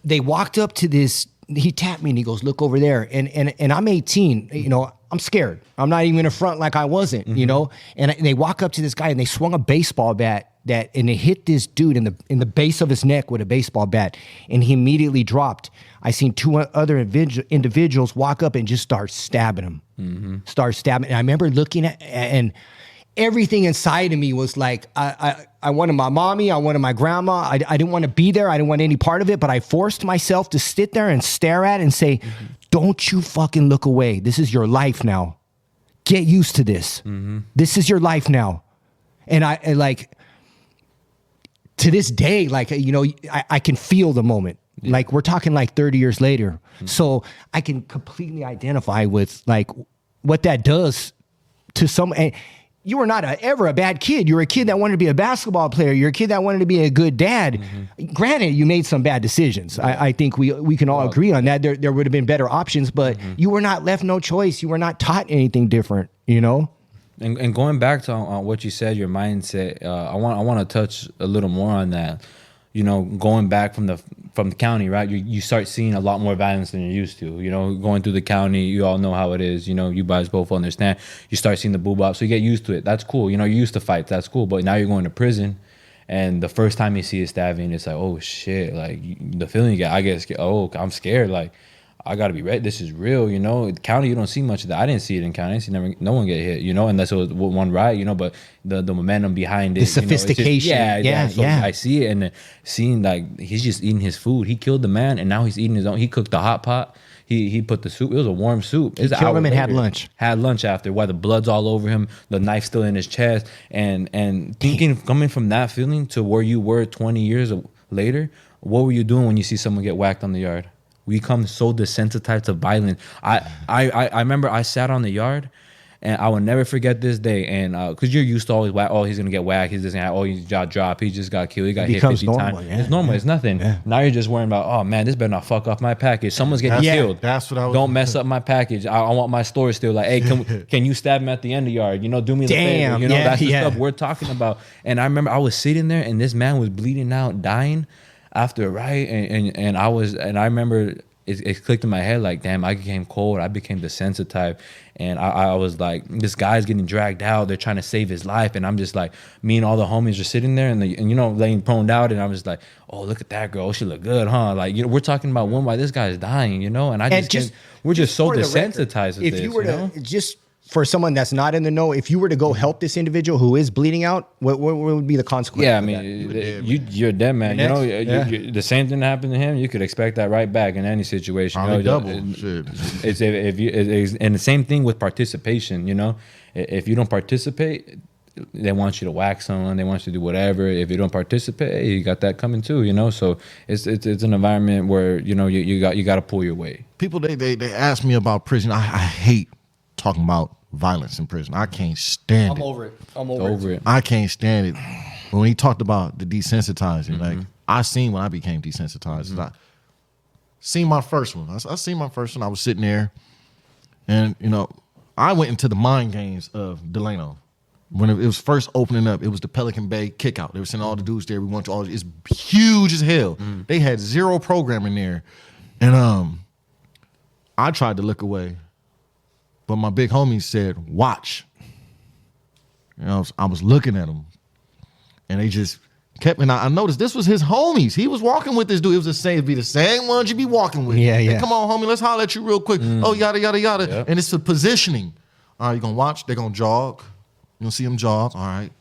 they walked up to this. He tapped me and he goes, "Look over there." And I'm 18. You know, I'm scared. I'm not even in the front like I wasn't. You know. And they walk up to this guy and they swung a baseball bat and they hit this dude in the base of his neck with a baseball bat, and he immediately dropped. I seen two other individuals walk up and just start stabbing him. Start stabbing. And I remember looking at and everything inside of me was like, I wanted my mommy, I wanted my grandma. I didn't want to be there. I didn't want any part of it, but I forced myself to sit there and stare at it and say, don't you fucking look away. This is your life now. Get used to this. This is your life now. And I like, to this day, like, you know, I can feel the moment. Yeah. Like, we're talking like 30 years later. So I can completely identify with like what that does to some. And you were not ever a bad kid. You were a kid that wanted to be a basketball player. You're a kid that wanted to be a good dad. Granted, you made some bad decisions. I think we can all agree on that. There would have been better options, but you were not left no choice. You were not taught anything different, you know? And going back to what you said, your mindset, I want to touch a little more on that. You know, going back from the county, right? You start seeing a lot more violence than you're used to. You know, going through the county, you all know how it is. You know, you guys both understand. You start seeing the boo-bop, so you get used to it. That's cool. You know, you're used to fights. That's cool. But now you're going to prison, and the first time you see a stabbing, it's like, oh shit! Like the feeling you get, I get scared. Oh, I'm scared. Like, I gotta be ready. This is real, you know. County, you don't see much of that. I didn't see it in county. I didn't see no one get hit, you know, unless it was one riot, you know. But the momentum behind it, the sophistication, you know, so I see it, and seeing like he's just eating his food. He killed the man, and now he's eating his own. He cooked the hot pot. He put the soup. It was a warm soup. He killed him and had lunch. Had lunch after. While the blood's all over him, the knife's still in his chest, and thinking, coming from that feeling to where you were 20 years later, what were you doing when you see someone get whacked on the yard? We become so desensitized to violence. I remember I sat on the yard, and I will never forget this day. And because you're used to always whack, oh, he's gonna get whacked. He's just gonna, oh, he's got dropped. He just got killed. He got hit 50 times. Yeah, it's normal. Yeah. It's nothing. Yeah. Now you're just worrying about, oh man, this better not fuck off my package. Someone's getting killed. That's what I was. Don't mess up my package. I want my store still. Like, hey, can you stab him at the end of the yard? You know, do me the favor. You know, that's the stuff we're talking about. And I remember I was sitting there, and this man was bleeding out, dying after a riot, and I remember. It clicked in my head like, damn, I became cold. I became desensitized. And I was like, this guy's getting dragged out. They're trying to save his life. And I'm just like, me and all the homies are sitting there and you know, laying prone out. And I'm just like, oh, look at that girl. She look good, huh? Like, you know, we're talking about why this guy's dying, you know? And we're just so desensitized with this. If you were to just... For someone that's not in the know, if you were to go help this individual who is bleeding out, what would be the consequence? Yeah, I mean, you're dead, man. You know, the same thing that happened to him, you could expect that right back in any situation. Probably double. And the same thing with participation. You know, if you don't participate, they want you to whack someone. They want you to do whatever. If you don't participate, you got that coming too. You know, so it's an environment where you know you got to pull your weight. People they ask me about prison. I hate talking about violence in prison. I can't stand it. I'm over it. I can't stand it. But when he talked about the desensitizing, like I seen when I became desensitized. I seen my first one. I seen my first one. I was sitting there, and you know, I went into the mind games of Delano. when it was first opening up, it was the Pelican Bay Kickout. They were sending all the dudes there. We went to all. It's huge as hell. They had zero programming there, and I tried to look away, but my big homie said, "Watch." And I was looking at them, and they just kept. And I noticed this was his homies. He was walking with this dude. It was the same. It'd be the same ones you be walking with. Yeah, Hey, yeah. come on, homie. Let's holler at you real quick. Oh, yada yada yada. Yep. And it's the positioning. All right, you gonna watch. They're gonna jog. You gonna see them jog. All right.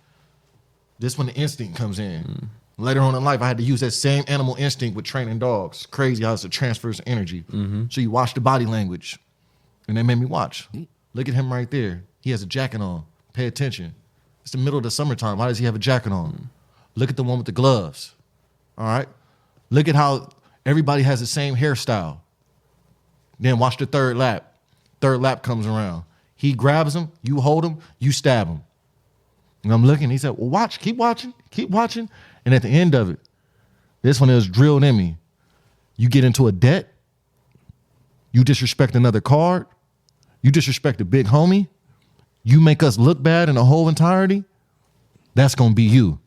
This when the instinct comes in. Later on in life, I had to use that same animal instinct with training dogs. Crazy how it transfers energy. So you watch the body language, and they made me watch. Look at him right there. He has a jacket on. Pay attention. It's the middle of the summertime. Why does he have a jacket on? Look at the one with the gloves. All right. Look at how everybody has the same hairstyle. Then watch the third lap. Third lap comes around. He grabs him. You hold him. You stab him. And I'm looking. He said, well, watch. Keep watching. Keep watching. And at the end of it, this one is drilled in me. You get into a debt. You disrespect another card. You disrespect a big homie. You make us look bad in the whole entirety. That's going to be you.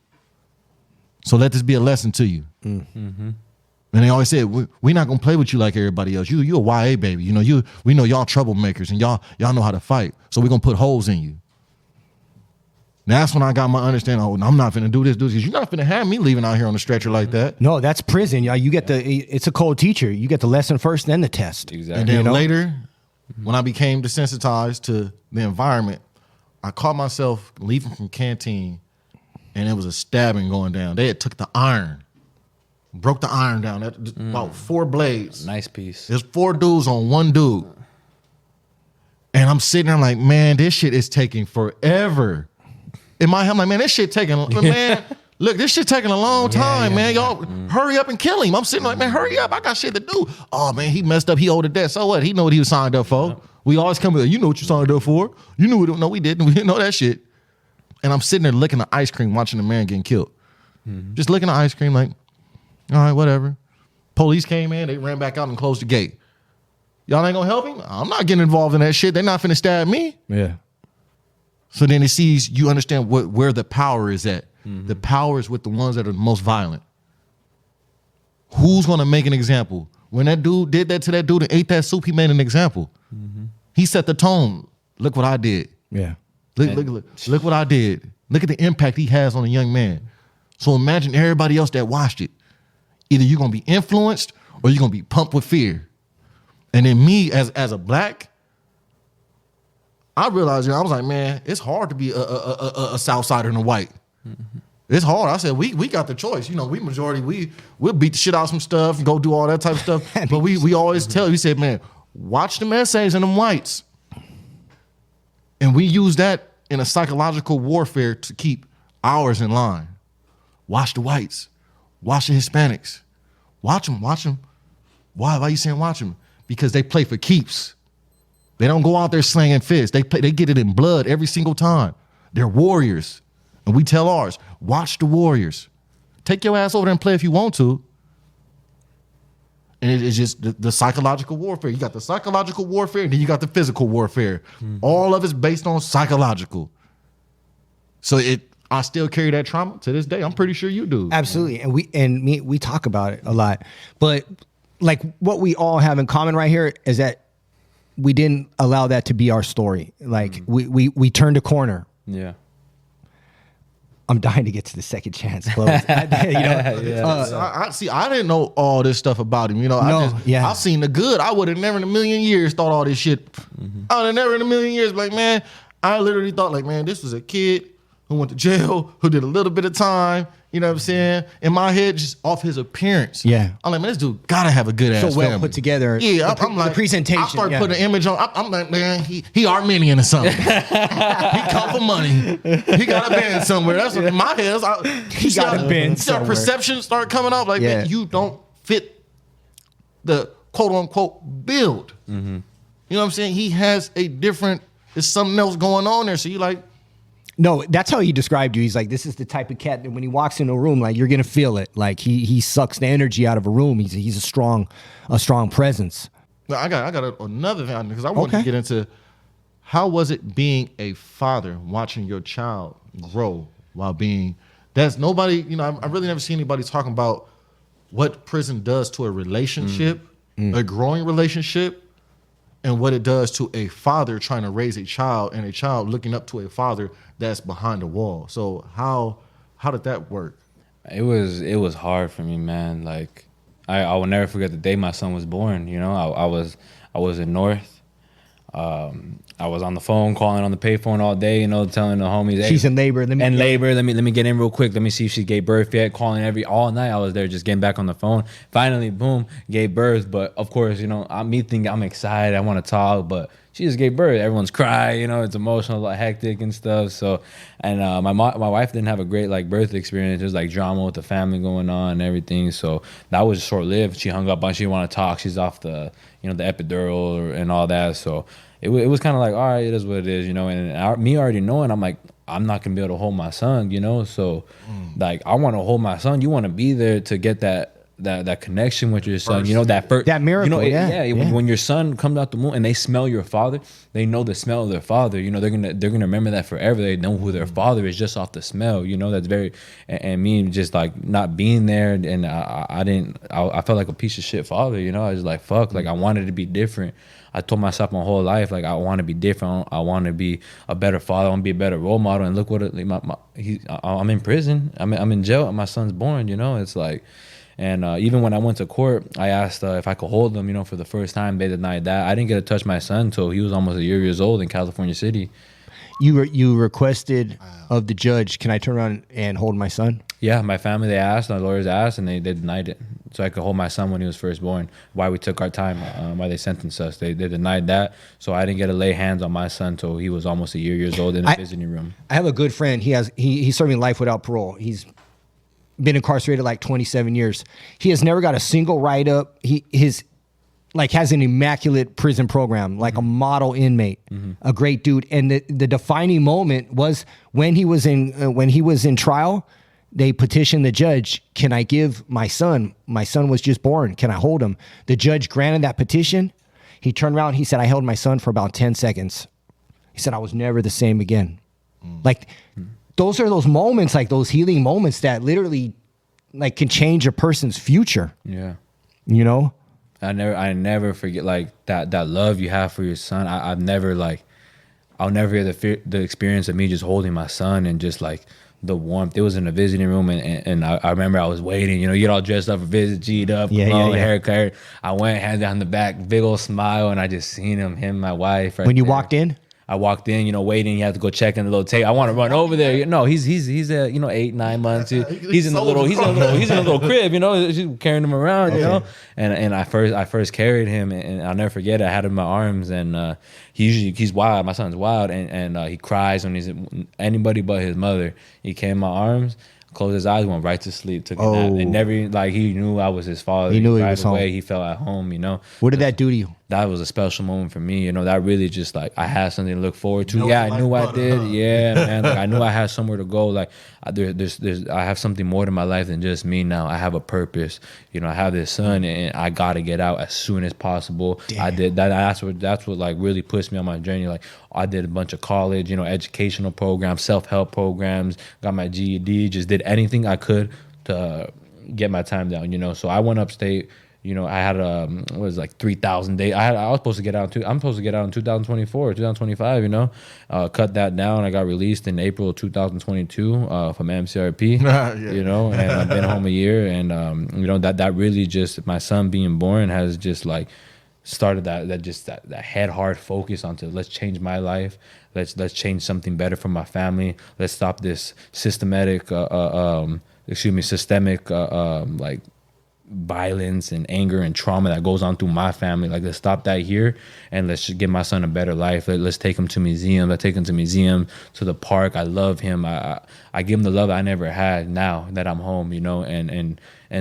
So let this be a lesson to you. And they always said, we're not going to play with you like everybody else. You a YA baby. You know, we know y'all troublemakers and y'all know how to fight. So we're going to put holes in you. That's when I got my understanding. Oh, I'm not finna do this, because you're not finna have me leaving out here on the stretcher like that. No, that's prison. You get it's a cold teacher. You get the lesson first, then the test. Exactly. And then You know? later, when I became desensitized to the environment, I caught myself leaving from canteen, and it was a stabbing going down. They had took the iron, broke the iron down. About 4 blades. Nice piece. There's 4 dudes on one dude. And I'm sitting there like, man, this shit is taking forever. In my head, I'm like, man, this shit taking, man, look, this shit taking a long time, man. Y'all hurry up and kill him. I'm sitting like, man, hurry up. I got shit to do. Oh, man, he messed up. He owed a debt. So what? He know what he was signed up for. We always come with, you know what you signed up for. You knew it. No, we didn't. We didn't know that shit. And I'm sitting there licking the ice cream, watching the man getting killed. Just licking the ice cream like, all right, whatever. Police came in. They ran back out and closed the gate. Y'all ain't gonna help him? I'm not getting involved in that shit. They're not finna stab me. Yeah. So then it sees, you understand where the power is at. The power is with the ones that are the most violent. Who's gonna make an example? When that dude did that to that dude and ate that soup, he made an example. He set the tone. Look what I did. Yeah. Look what I did. Look at the impact he has on a young man. So imagine everybody else that watched it. Either you're gonna be influenced or you're gonna be pumped with fear. And then me as a black, I realized, I was like, man, it's hard to be a South Sider and a white. It's hard. I said, we got the choice. You know, we majority, we'll beat the shit out of some stuff and go do all that type of stuff. But we always tell you, we said, man, watch them essays and them whites. And we use that in a psychological warfare to keep ours in line. Watch the whites. Watch the Hispanics. Watch them. Why are you saying watch them? Because they play for keeps. They don't go out there slanging fists. They get it in blood every single time. They're warriors. And we tell ours, watch the warriors. Take your ass over there and play if you want to. And it's just the psychological warfare. You got the psychological warfare, and then you got the physical warfare. All of it's based on psychological. So I still carry that trauma to this day. I'm pretty sure you do. Absolutely. And we talk about it a lot. But like what we all have in common right here is that we didn't allow that to be our story. Like we turned a corner. Yeah. I'm dying to get to the Second Chance close. I didn't know all this stuff about him. You know, I seen the good. I would have never in a million years thought all this shit. I would have never in a million years like, man, I literally thought like, man, this was a kid who went to jail, who did a little bit of time. You know what I'm saying? In my head, just off his appearance. Yeah. I'm like, man, this dude gotta have a good ass So well family. put together. Yeah, I'm like, the presentation. I started putting an image on. I'm like, man, he Armenian or something. He come for money. He got a band somewhere. That's what in my head. He got a band somewhere. Perception start coming up like, man, you don't fit the quote unquote build. You know what I'm saying? He has a different. There's something else going on there. So you like. No, that's how he described you. He's like, this is the type of cat that when he walks in a room, like you're gonna feel it. Like he sucks the energy out of a room. He's a strong presence. I got another thing because I wanted to get into how was it being a father watching your child grow while being? That's nobody. You know, I really never see anybody talking about what prison does to a relationship, a growing relationship, and what it does to a father trying to raise a child and a child looking up to a father that's behind a wall. So how did that work? It was hard for me, man. Like I will never forget the day my son was born. You know, I was in North. I was on the phone calling on the payphone all day, you know, telling the homies, hey, She's in labor. Let me get in real quick. Let me see if she gave birth yet. Calling all night. I was there just getting back on the phone. Finally, boom, gave birth. But of course, you know, I'm excited. I want to talk, but she just gave birth. Everyone's crying, you know, it's emotional, like hectic and stuff. So, and my wife didn't have a great like birth experience. There's like drama with the family going on and everything. So that was short lived. She hung up on. She didn't want to talk. She's off the epidural and all that. So it was kind of like, all right, it is what it is, you know. And me already knowing, I'm like, I'm not gonna be able to hold my son, you know. So like, I want to hold my son. You want to be there to get that connection with your son, you know, that miracle, you know, when your son comes out the womb and they smell your father, they know the smell of their father, you know, they're gonna remember that forever. They know who their father is just off the smell, you know. That's very, and me just like not being there, and I felt like a piece of shit father, you know. I was like, fuck, like I wanted to be different. I told myself my whole life, like, I want to be different. I want to be a better father. I want to be a better role model. And look what I'm in prison. I'm in jail and my son's born, you know. It's like, and even when I went to court, I asked if I could hold them, you know, for the first time. They denied that. I didn't get to touch my son until he was almost a year old in California City. You requested of the judge, can I turn around and hold my son? Yeah, my family, they asked, my lawyers asked, and they denied it. So I could hold my son when he was first born. Why we took our time, why they sentenced us. They denied that. So I didn't get to lay hands on my son until he was almost a year old in a visiting room. I have a good friend. He's serving life without parole. He's been incarcerated like 27 years. He has never got a single write-up. Has an immaculate prison program, like a model inmate, a great dude. And the defining moment was when he was in trial. They petitioned the judge, can I give my son? My son was just born. Can I hold him? The judge granted that petition. He turned around. He said, I held my son for about 10 seconds. He said, I was never the same again. Like, those are those moments, like those healing moments that literally like can change a person's future. Yeah. You know? I never forget like that love you have for your son. I'll never forget the experience of me just holding my son and just like the warmth. It was in a visiting room, and I remember I was waiting. You know, you get all dressed up for visit, G'd up, haircut. I went, hands down the back, big old smile, and I just seen him, my wife. Right when you there. walked in? I walked in, you know, waiting. You have to go check in the little tape. I want to run over there. No, he's 8-9 months. He's in a little crib, you know. She's carrying him around, you know. And I first carried him, and I'll never forget it. I had him in my arms, and he's wild. My son's wild, and he cries when he's anybody but his mother. He came in my arms, closed his eyes, went right to sleep, took a nap, and never he knew I was his father. He knew he right was away. home. He felt at home, you know. What did that do to you? That was a special moment for me, you know. That really just like I had something to look forward to. I did. Huh? Yeah, man. Like I knew I had somewhere to go. Like I have something more to my life than just me now. I have a purpose. You know, I have this son, and I got to get out as soon as possible. Damn. I did that. That's what like really pushed me on my journey. Like I did a bunch of college, you know, educational programs, self-help programs. Got my GED. Just did anything I could to get my time down. You know, so I went upstate. You know, I had 3,000 days. I was supposed to get out I'm supposed to get out in 2024, 2025. You know, cut that down. I got released in April of 2022 from MCRP. You know, and I've been home a year, and you know that really just my son being born has just like started that head hard focus onto let's change my life. Let's change something better for my family. Let's stop this systemic like violence and anger and trauma that goes on through my family. Like, let's stop that here, and let's just give my son a better life. Let's take him to museum. Let's take him to museum, to the park. I love him. I give him the love I never had now that I'm home, you know, and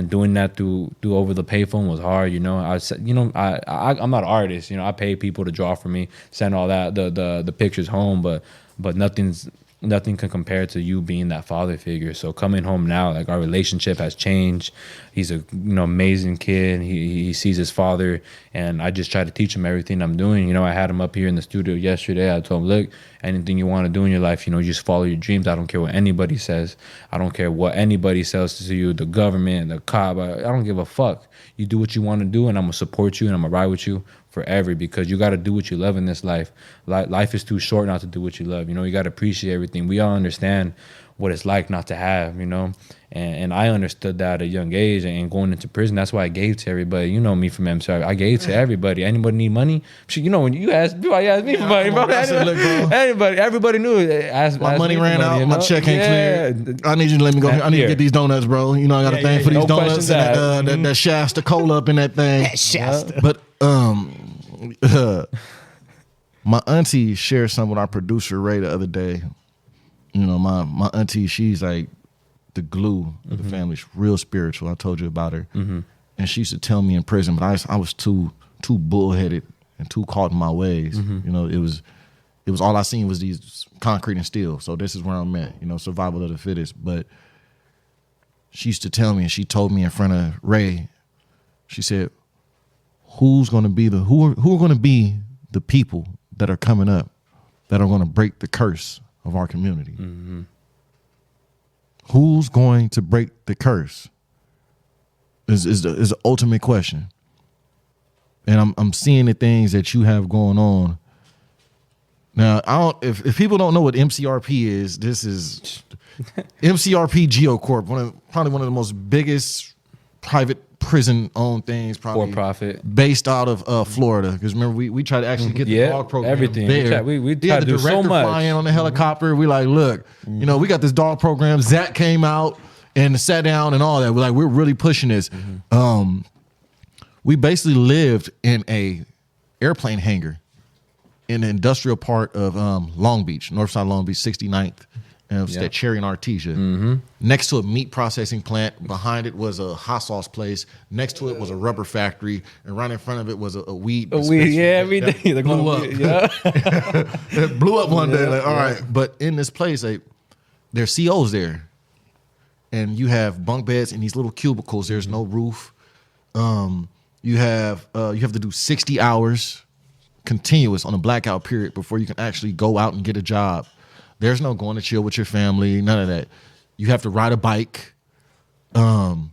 doing that through over the payphone was hard, you know. I'm not an artist, you know. I pay people to draw for me, send all that the pictures home, but nothing's nothing can compare to you being that father figure. So coming home now, like our relationship has changed. He's a amazing kid. He sees his father, and I just try to teach him everything I'm doing. I had him up here in the studio yesterday. I told him, look, anything you want to do in your life, you just follow your dreams. I don't care what anybody says. I don't care what anybody says to you, the government, the cop. I don't give a fuck. You do what you want to do, and I'm gonna support you, and I'm gonna ride with you forever, because you got to do what you love in this life. Life is too short not to do what you love. You got to appreciate everything. We all understand what it's like not to have, and I understood that at a young age, and going into prison, that's why I gave to everybody. You know me from MCR, I gave to everybody. Anybody need money? When you asked me for money, bro. Anybody, everybody knew it. My money ran out, my check ain't cleared. I need you to let me go. I need to get these donuts, bro. I got a thing for these donuts and that Shasta cola up in that thing. That Shasta. But my auntie shared some with our producer Ray the other day. My auntie, she's like the glue of the family. She's real spiritual. I told you about her. And she used to tell me in prison, but I was too bullheaded and too caught in my ways. It was all I seen was these concrete and steel. So this is where I'm at, survival of the fittest. But she used to tell me, and she told me in front of Ray, she said, who are going to be the people that are coming up that are going to break the curse of our community? Who's going to break the curse is the ultimate question. And I'm seeing the things that you have going on. Now, if people don't know what MCRP is, this is MCRP GeoCorp, probably one of the most biggest private prison-owned things, probably for profit, based out of Florida. Because remember, we tried to actually get the dog program everything there. We tried to do so much. Flying on the helicopter. We like, look, we got this dog program. Zach came out and sat down and all that. We're really pushing this. We basically lived in a airplane hangar in the industrial part of Long Beach, Northside Long Beach, 69th. And it was that Cherry and Artesia. Next to a meat processing plant. Behind it was a hot sauce place. Next to it was a rubber factory. And right in front of it was a weed dispensary. Every day. That blew up. It blew up one day. All right. But in this place, there's COs there. And you have bunk beds in these little cubicles. There's no roof. You have to do 60 hours continuous on a blackout period before you can actually go out and get a job. There's no going to chill with your family, none of that. You have to ride a bike. And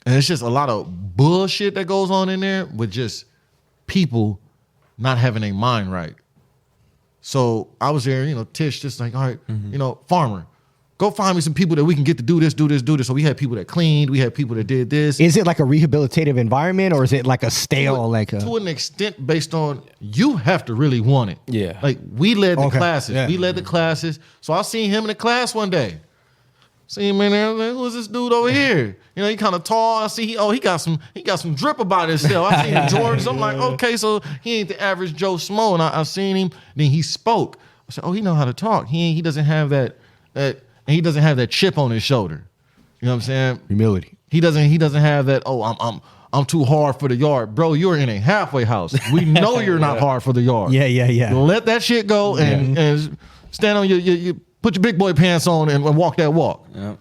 it's just a lot of bullshit that goes on in there with just people not having a mind right. So I was there, Tish just like, all right, farmer, go find me some people that we can get to do this. So we had people that cleaned, we had people that did this. Is it like a rehabilitative environment, or is it like a stale, to an extent based on you have to really want it. Yeah. Like we led the classes. Yeah. We led the classes. So I seen him in the class one day. See him in there, like, who's this dude over here? He kind of tall. I see he got some drip about himself. I seen him Jordans. I'm like, okay, so he ain't the average Joe Smo. And I seen him. Then he spoke. I said, oh, he know how to talk. He doesn't have that and he doesn't have that chip on his shoulder. You know what I'm saying? Humility. He doesn't have that, oh, I'm too hard for the yard. Bro, you're in a halfway house. We know you're not hard for the yard. Yeah. Let that shit go and stand on your put your big boy pants on and walk that walk. Yeah.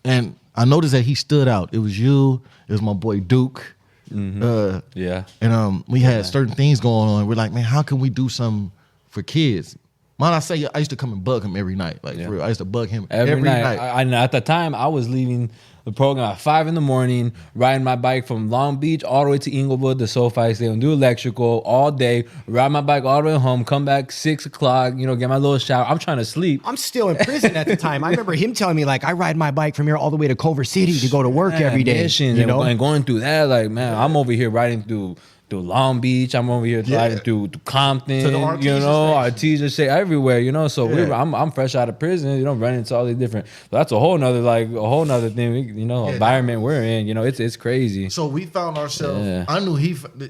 And I noticed that he stood out. It was you, it was my boy Duke. Yeah. And we had certain things going on. We're like, man, how can we do something for kids? Mind I say, I used to come and bug him every night. For real. I used to bug him every night. At the time, I was leaving the program at 5 a.m, riding my bike from Long Beach all the way to Inglewood, the SoFi Stadium, do electrical all day, ride my bike all the way home, come back 6 o'clock, get my little shower. I'm trying to sleep. I'm still in prison at the time. I remember him telling me, I ride my bike from here all the way to Culver City to go to work every day. Missions, and going through that, I'm over here riding through Long Beach, I'm over here driving through Compton, to the Artesia, shit everywhere, So I'm fresh out of prison, running into all these different. That's a whole nother thing, environment we're in. It's crazy. So we found ourselves. Yeah. I knew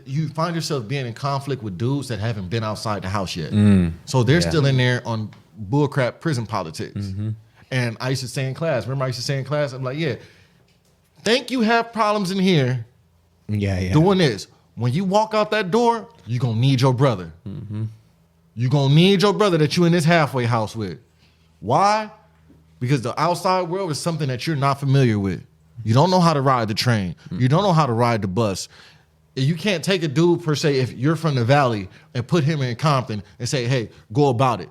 you find yourself being in conflict with dudes that haven't been outside the house yet. So they're still in there on bullcrap prison politics. And I used to say in class. Remember, I used to say in class, I'm like, think you have problems in here. Yeah. Doing this. When you walk out that door, you're going to need your brother. You gonna need your brother that you in this halfway house with. Why? Because the outside world is something that you're not familiar with. You don't know how to ride the train. You don't know how to ride the bus. You can't take a dude, per se, if you're from the Valley and put him in Compton and say, hey, go about it.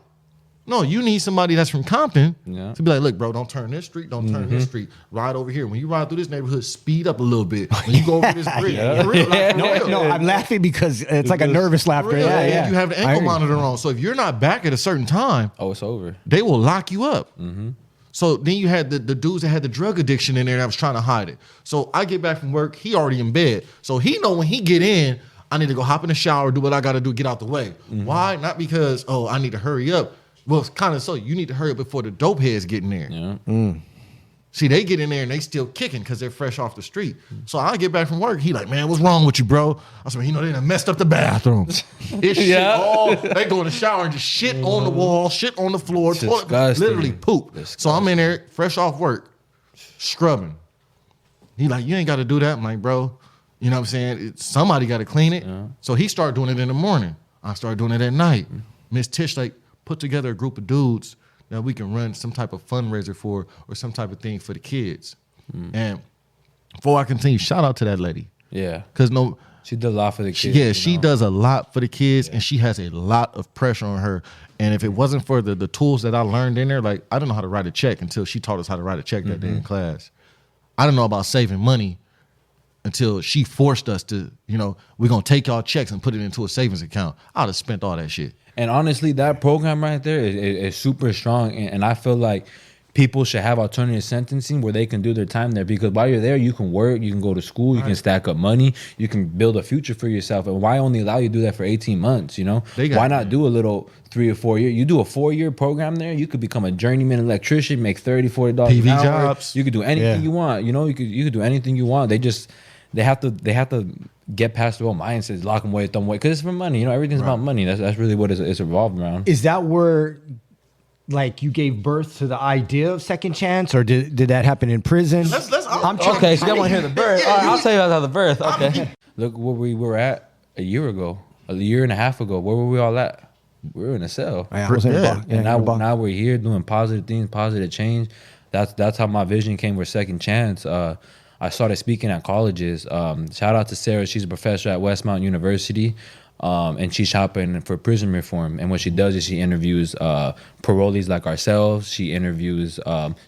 No, you need somebody that's from Compton to be like, look, bro, don't turn this street, don't turn this street. Ride over here. When you ride through this neighborhood, speed up a little bit. When you go over this bridge, for real, like, for real. No, I'm laughing because it's like a nervous laughter. For real. Yeah, And yeah. you have the ankle monitor on. So if you're not back at a certain time, it's over. they will lock you up. So then you had the dudes that had the drug addiction in there that was trying to hide it. So I get back from work, he already in bed. So he know when he get in, I need to go hop in the shower, do what I got to do, get out the way. Why? Not because, I need to hurry up. Well, it's kind of so. You need to hurry up before the dope heads get in there. Yeah. See, they get in there and they still kicking because they're fresh off the street. So I get back from work. He like, man, what's wrong with you, bro? I said, they done messed up the bathroom. It's shit all. They go in the shower and just shit on the wall, shit on the floor, literally poop. Disgusting. So I'm in there, fresh off work, scrubbing. He like, you ain't got to do that. I'm like, bro, you know what I'm saying? Somebody got to clean it. Yeah. So he started doing it in the morning. I started doing it at night. Miss Tish like put together a group of dudes that we can run some type of fundraiser for or some type of thing for the kids. And before I continue, shout out to that lady. Yeah. Because she does a lot for the kids. She does a lot for the kids, and she has a lot of pressure on her. And if it wasn't for the tools that I learned in there, like I didn't know how to write a check until she taught us how to write a check that day in class. I didn't know about saving money until she forced us to, we're going to take y'all checks and put it into a savings account. I'd have spent all that shit. And honestly, that program right there is super strong. And I feel like people should have alternative sentencing where they can do their time there. Because while you're there, you can work, you can go to school, you can stack up money, you can build a future for yourself. And why only allow you to do that for 18 months, Why not do a little 3 or 4 year? You do a 4-year program there, you could become a journeyman electrician, make $30, $40 PV an hour. jobs. You could do anything you want. You could do anything you want. They have to get past the old mindsets, lock them away, throw them away, because it's for money. Everything's about money. That's really what it's revolved around. Is that where, like, you gave birth to the idea of Second Chance, or did that happen in prison? Okay, so you want to hear the birth. All right, I'll tell you about the birth. Okay. Look where we were at a year and a half ago. Where were we all at? We were in a cell. And now we're here doing positive things, positive change. That's how my vision came with Second Chance. I started speaking at colleges. Shout out to Sarah. She's a professor at Westmount University, and she's shopping for prison reform. And what she does is she interviews parolees like ourselves. She interviews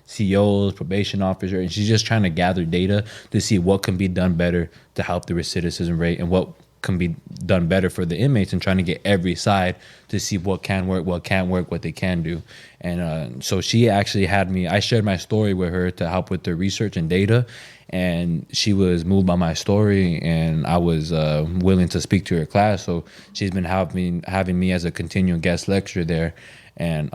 CEOs, probation officers, and she's just trying to gather data to see what can be done better to help the recidivism rate and what can be done better for the inmates, and trying to get every side to see what can work, what can't work, what they can do. And so she actually I shared my story with her to help with the research and data. And she was moved by my story, and I was willing to speak to her class. So she's been having me as a continuing guest lecturer there. And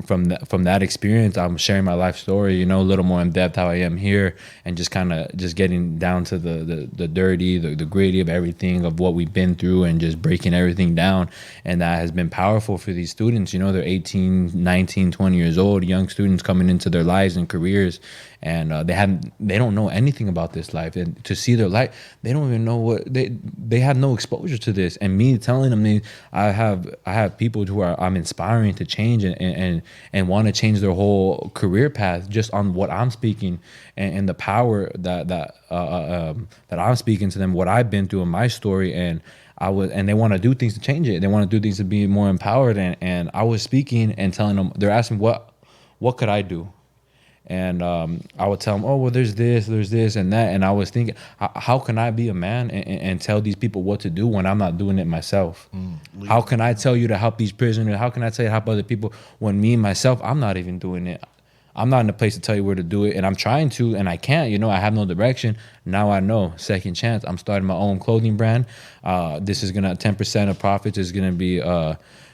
from that experience, I'm sharing my life story, a little more in depth how I am here, and just kind of getting down to the dirty, the gritty of everything of what we've been through, and just breaking everything down. And that has been powerful for these students. They're 18, 19, 20 years old, young students coming into their lives and careers. And they don't know anything about this life, and to see their life, they don't even know what they have no exposure to this. And me telling them, I have people who I'm inspiring to change and want to change their whole career path just on what I'm speaking, and the power that I'm speaking to them, what I've been through in my story, and they want to do things to change it. They want to do things to be more empowered. And I was speaking and telling them, they're asking what could I do? And I would tell them, oh, well, there's this and that. And I was thinking, how can I be a man and tell these people what to do when I'm not doing it myself? How can I tell you to help these prisoners? How can I tell you to help other people when me, myself, I'm not even doing it? I'm not in a place to tell you where to do it. And I'm trying to, and I can't. I have no direction. Now I know. Second Chance. I'm starting my own clothing brand. This is going to, 10% of profits is going to be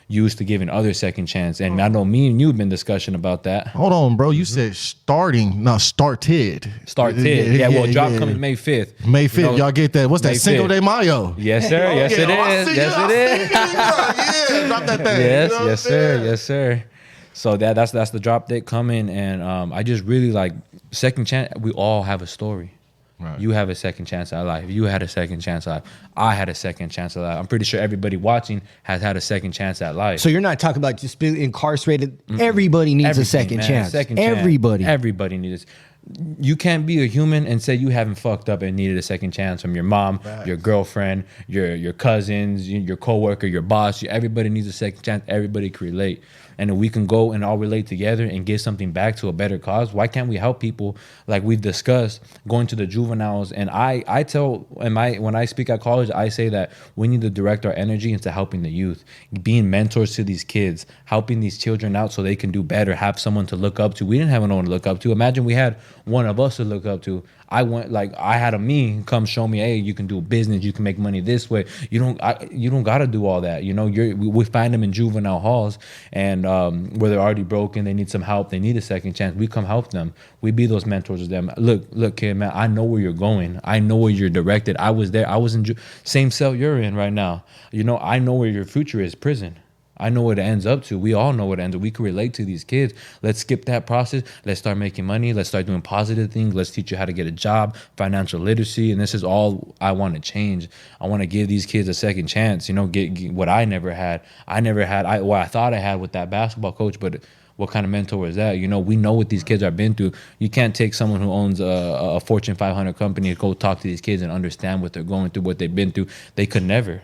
used to giving others second chance. And I know me and you have been discussion about that. Hold on, bro. You said starting, not started. Started. Yeah, drop coming May 5th. May 5th, y'all get that. What's that? May Cinco 5th. de Mayo. Yes, sir. Yes, it is. Yes, it is. Yeah, drop that thing. Yes, sir. Yes, sir. So that's the drop date coming. And I just really like Second Chance. We all have a story. Right. You have a second chance at life. You had a second chance at life. I had a second chance at life. I'm pretty sure everybody watching has had a second chance at life. So you're not talking about just being incarcerated. Everybody needs a Everything, second man. chance. Second chance. Everybody. Everybody needs. You can't be a human and say you haven't fucked up and needed a second chance from your mom, your girlfriend, your cousins, your coworker, your boss. Everybody needs a second chance. Everybody can relate. And if we can go and all relate together and give something back to a better cause, why can't we help people like we've discussed, going to the juveniles? And I tell, when I speak at college, I say that we need to direct our energy into helping the youth, being mentors to these kids, helping these children out so they can do better, have someone to look up to. We didn't have no one to look up to. Imagine we had one of us to look up to. I had a me come show me, hey, you can do business, you can make money this way. You don't got to do all that. You know, we find them in juvenile halls, and where they're already broken, they need some help, they need a second chance. We come help them. We be those mentors to them. Look, kid, man, I know where you're going. I know where you're directed. I was there. I was in same cell you're in right now. You know, I know where your future is, prison. I know what it ends up to. We all know what it ends up. We can relate to these kids. Let's skip that process. Let's start making money. Let's start doing positive things. Let's teach you how to get a job, financial literacy. And this is all I want to change. I want to give these kids a second chance, you know, get what I never had. What I thought I had with that basketball coach, but what kind of mentor is that? You know, we know what these kids are been through. You can't take someone who owns a Fortune 500 company and go talk to these kids and understand what they're going through, what they've been through. They could never.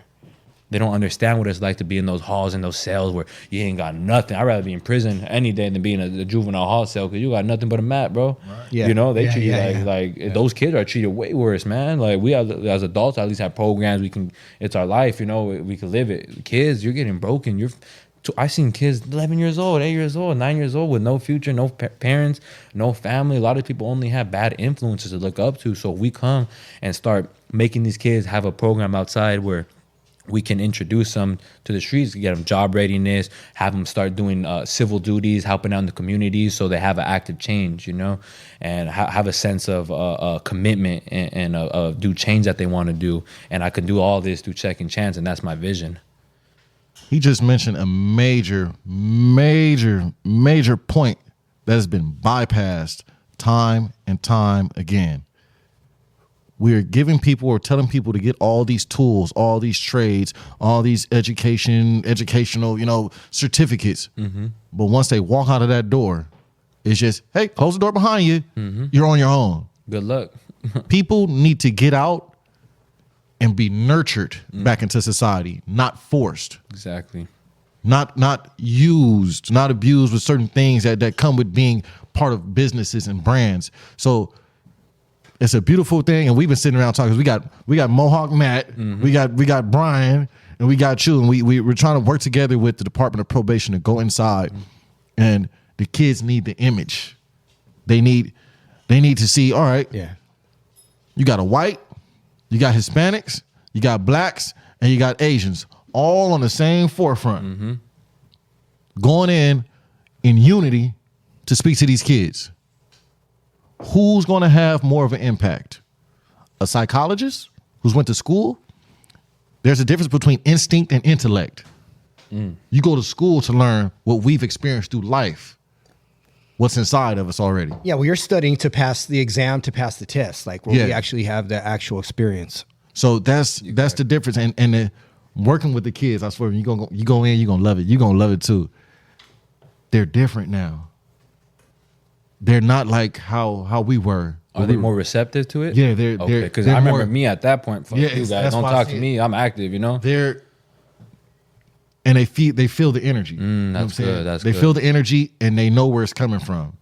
They don't understand what it's like to be in those halls and those cells where you ain't got nothing. I'd rather be in prison any day than be in a juvenile hall cell because you got nothing but a mat, bro. Right. Yeah. You know, they treat you like those kids are treated way worse, man. Like we as adults at least have programs. It's our life, you know, we can live it. Kids, you're getting broken. I seen kids 11 years old, 8 years old, 9 years old with no future, no parents, no family. A lot of people only have bad influences to look up to. So we come and start making these kids have a program outside where we can introduce them to the streets, get them job readiness, have them start doing civil duties, helping out in the communities so they have an active change, you know, and have a sense of commitment and do change that they want to do. And I can do all this through Second Chance, and that's my vision. He just mentioned a major, major, major point that has been bypassed time and time again. We're giving people or telling people to get all these tools, all these trades, all these educational, you know, certificates. Mm-hmm. But once they walk out of that door, it's just, hey, close the door behind you. Mm-hmm. You're on your own. Good luck. People need to get out and be nurtured back into society, not forced. Exactly. Not used, not abused with certain things that come with being part of businesses and brands. So it's a beautiful thing, and we've been sitting around talking. We got Mohawk Matt, we got Brian, and we got you, and we're trying to work together with the Department of Probation to go inside, and the kids need the image. They need to see. All right, yeah, you got a white, you got Hispanics, you got blacks, and you got Asians, all on the same forefront, going in unity to speak to these kids. Who's going to have more of an impact? A psychologist who's went to school? There's a difference between instinct and intellect. You go to school to learn what we've experienced through life, what's inside of us already. Yeah, well, you're studying to pass the exam, to pass the test, like where we actually have the actual experience. So that's the difference. And working with the kids, I swear, you go in, you're going to love it. You're going to love it too. They're different now. They're not like how we were. Are they more receptive to it? Yeah, they're because I remember me at that point. Fuck you guys, don't talk to me. I'm active, you know. And they feel the energy. That's good. They feel the energy and they know where it's coming from.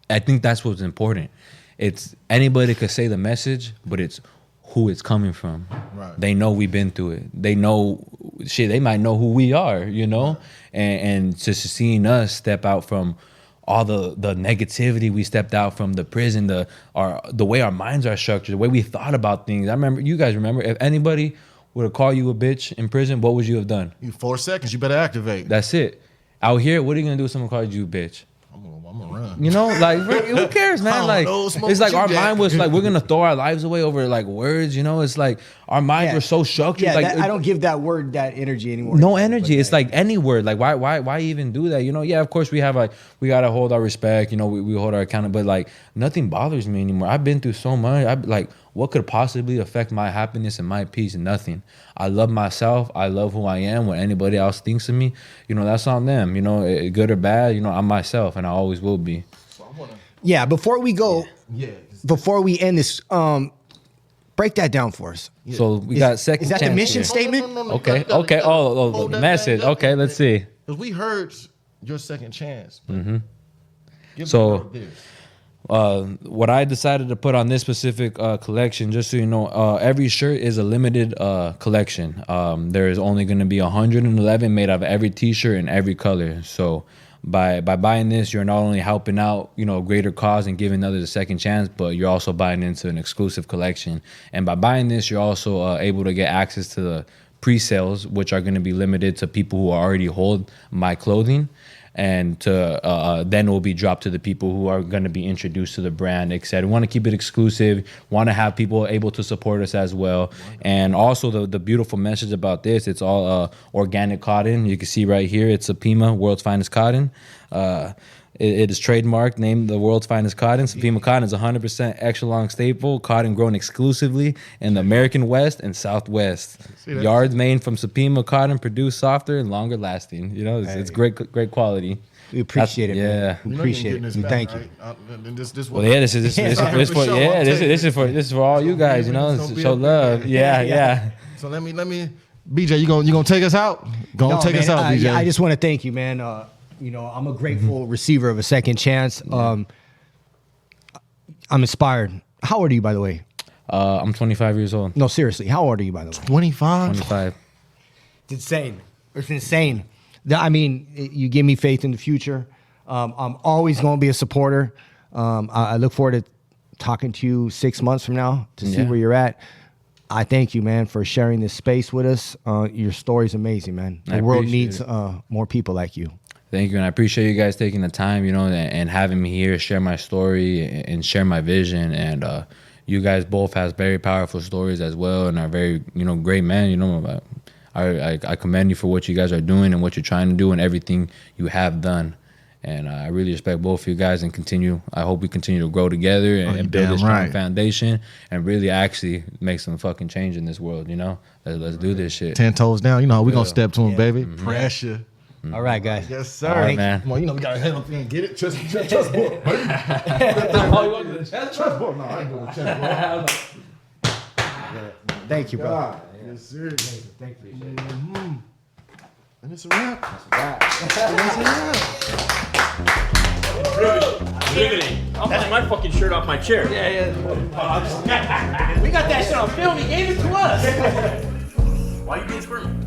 I think that's what's important. It's anybody could say the message, but it's who it's coming from. Right. They know we've been through it. They know shit. They might know who we are, you know, and just seeing us step out from all the negativity we stepped out from, the prison, the way our minds are structured, the way we thought about things. I remember, you guys remember, if anybody were to call you a bitch in prison, what would you have done? 4 seconds, you better activate. That's it. Out here, what are you gonna do if someone calls you a bitch? I'm gonna run. You know, like, who cares, man? Like, it's like our mind was like, we're gonna throw our lives away over like words. You know, it's like our minds were so structured. Yeah, like, I don't give that word that energy anymore. No energy. It's like any word. Like, why even do that? You know, yeah, of course we have we gotta hold our respect. You know, we hold our account, but like nothing bothers me anymore. I've been through so much. what could possibly affect my happiness and my peace? Nothing. I love myself. I love who I am. What anybody else thinks of me, you know, that's on them. You know, good or bad, you know, I'm myself, and I always will be. Yeah, before we go, before we end this, break that down for us. So we got second. Is that chance the mission here. statement? No, Okay. gotta- Okay. gotta Oh, hold the that message. thing up, Okay. Let's see. Because we heard your second chance. Give So- the world this. What I decided to put on this specific collection, just so you know, every shirt is a limited collection. There is only going to be 111 made out of every T-shirt in every color. So by buying this, you're not only helping out, you know, a greater cause and giving others a second chance, but you're also buying into an exclusive collection. And by buying this, you're also able to get access to the pre-sales, which are going to be limited to people who already hold my clothing. And to then it will be dropped to the people who are going to be introduced to the brand, etc. We want to keep it exclusive. Want to have people able to support us as well. And also the beautiful message about this, it's all organic cotton. You can see right here, it's Supima, world's finest cotton. It is trademarked, named the world's finest cotton. Supima cotton is 100% extra long staple cotton grown exclusively in the American West and Southwest. Yards made from Supima cotton, produced softer and longer lasting. You know, it's great quality. We appreciate it. Yeah. Man. We You know appreciate you're it. getting And this thank back, you. right? This Well, yeah, this is for all you guys. You know, Don't be show up love. there. Yeah. So let me, BJ, you gonna take us out? No, Take us man, out, BJ. I just want to thank you, man. You know, I'm a grateful receiver of a second chance. I'm inspired. How old are you, by the way? I'm 25 years old. No, seriously. How old are you, by the way? 25. 25. It's insane. It's insane. I mean, you give me faith in the future. I'm always going to be a supporter. I look forward to talking to you 6 months from now to see where you're at. I thank you, man, for sharing this space with us. Your story's amazing, man. The world appreciate needs more people like you. Thank you, and I appreciate you guys taking the time, you know, and having me here, share my story and share my vision. And you guys both have very powerful stories as well, and are very, you know, great men. You know, I commend you for what you guys are doing and what you're trying to do and everything you have done. And I really respect both of you guys and continue. I hope we continue to grow together and build a strong foundation and really actually make some fucking change in this world. You know, let's do this shit. 10 toes down. You know how we gonna step to him, baby. Pressure. All right, guys. Yes, sir. All right, man. Come on, you know we gotta head up there and get it. Chest board, baby. Chest board. No, I ain't doing chest board. Thank you, bro. Yes, sir. Thank you. And it's a wrap. Riveting. I'll take my fucking shirt off my chair. We got that shit on film. He gave it to us. Why you being squirmy?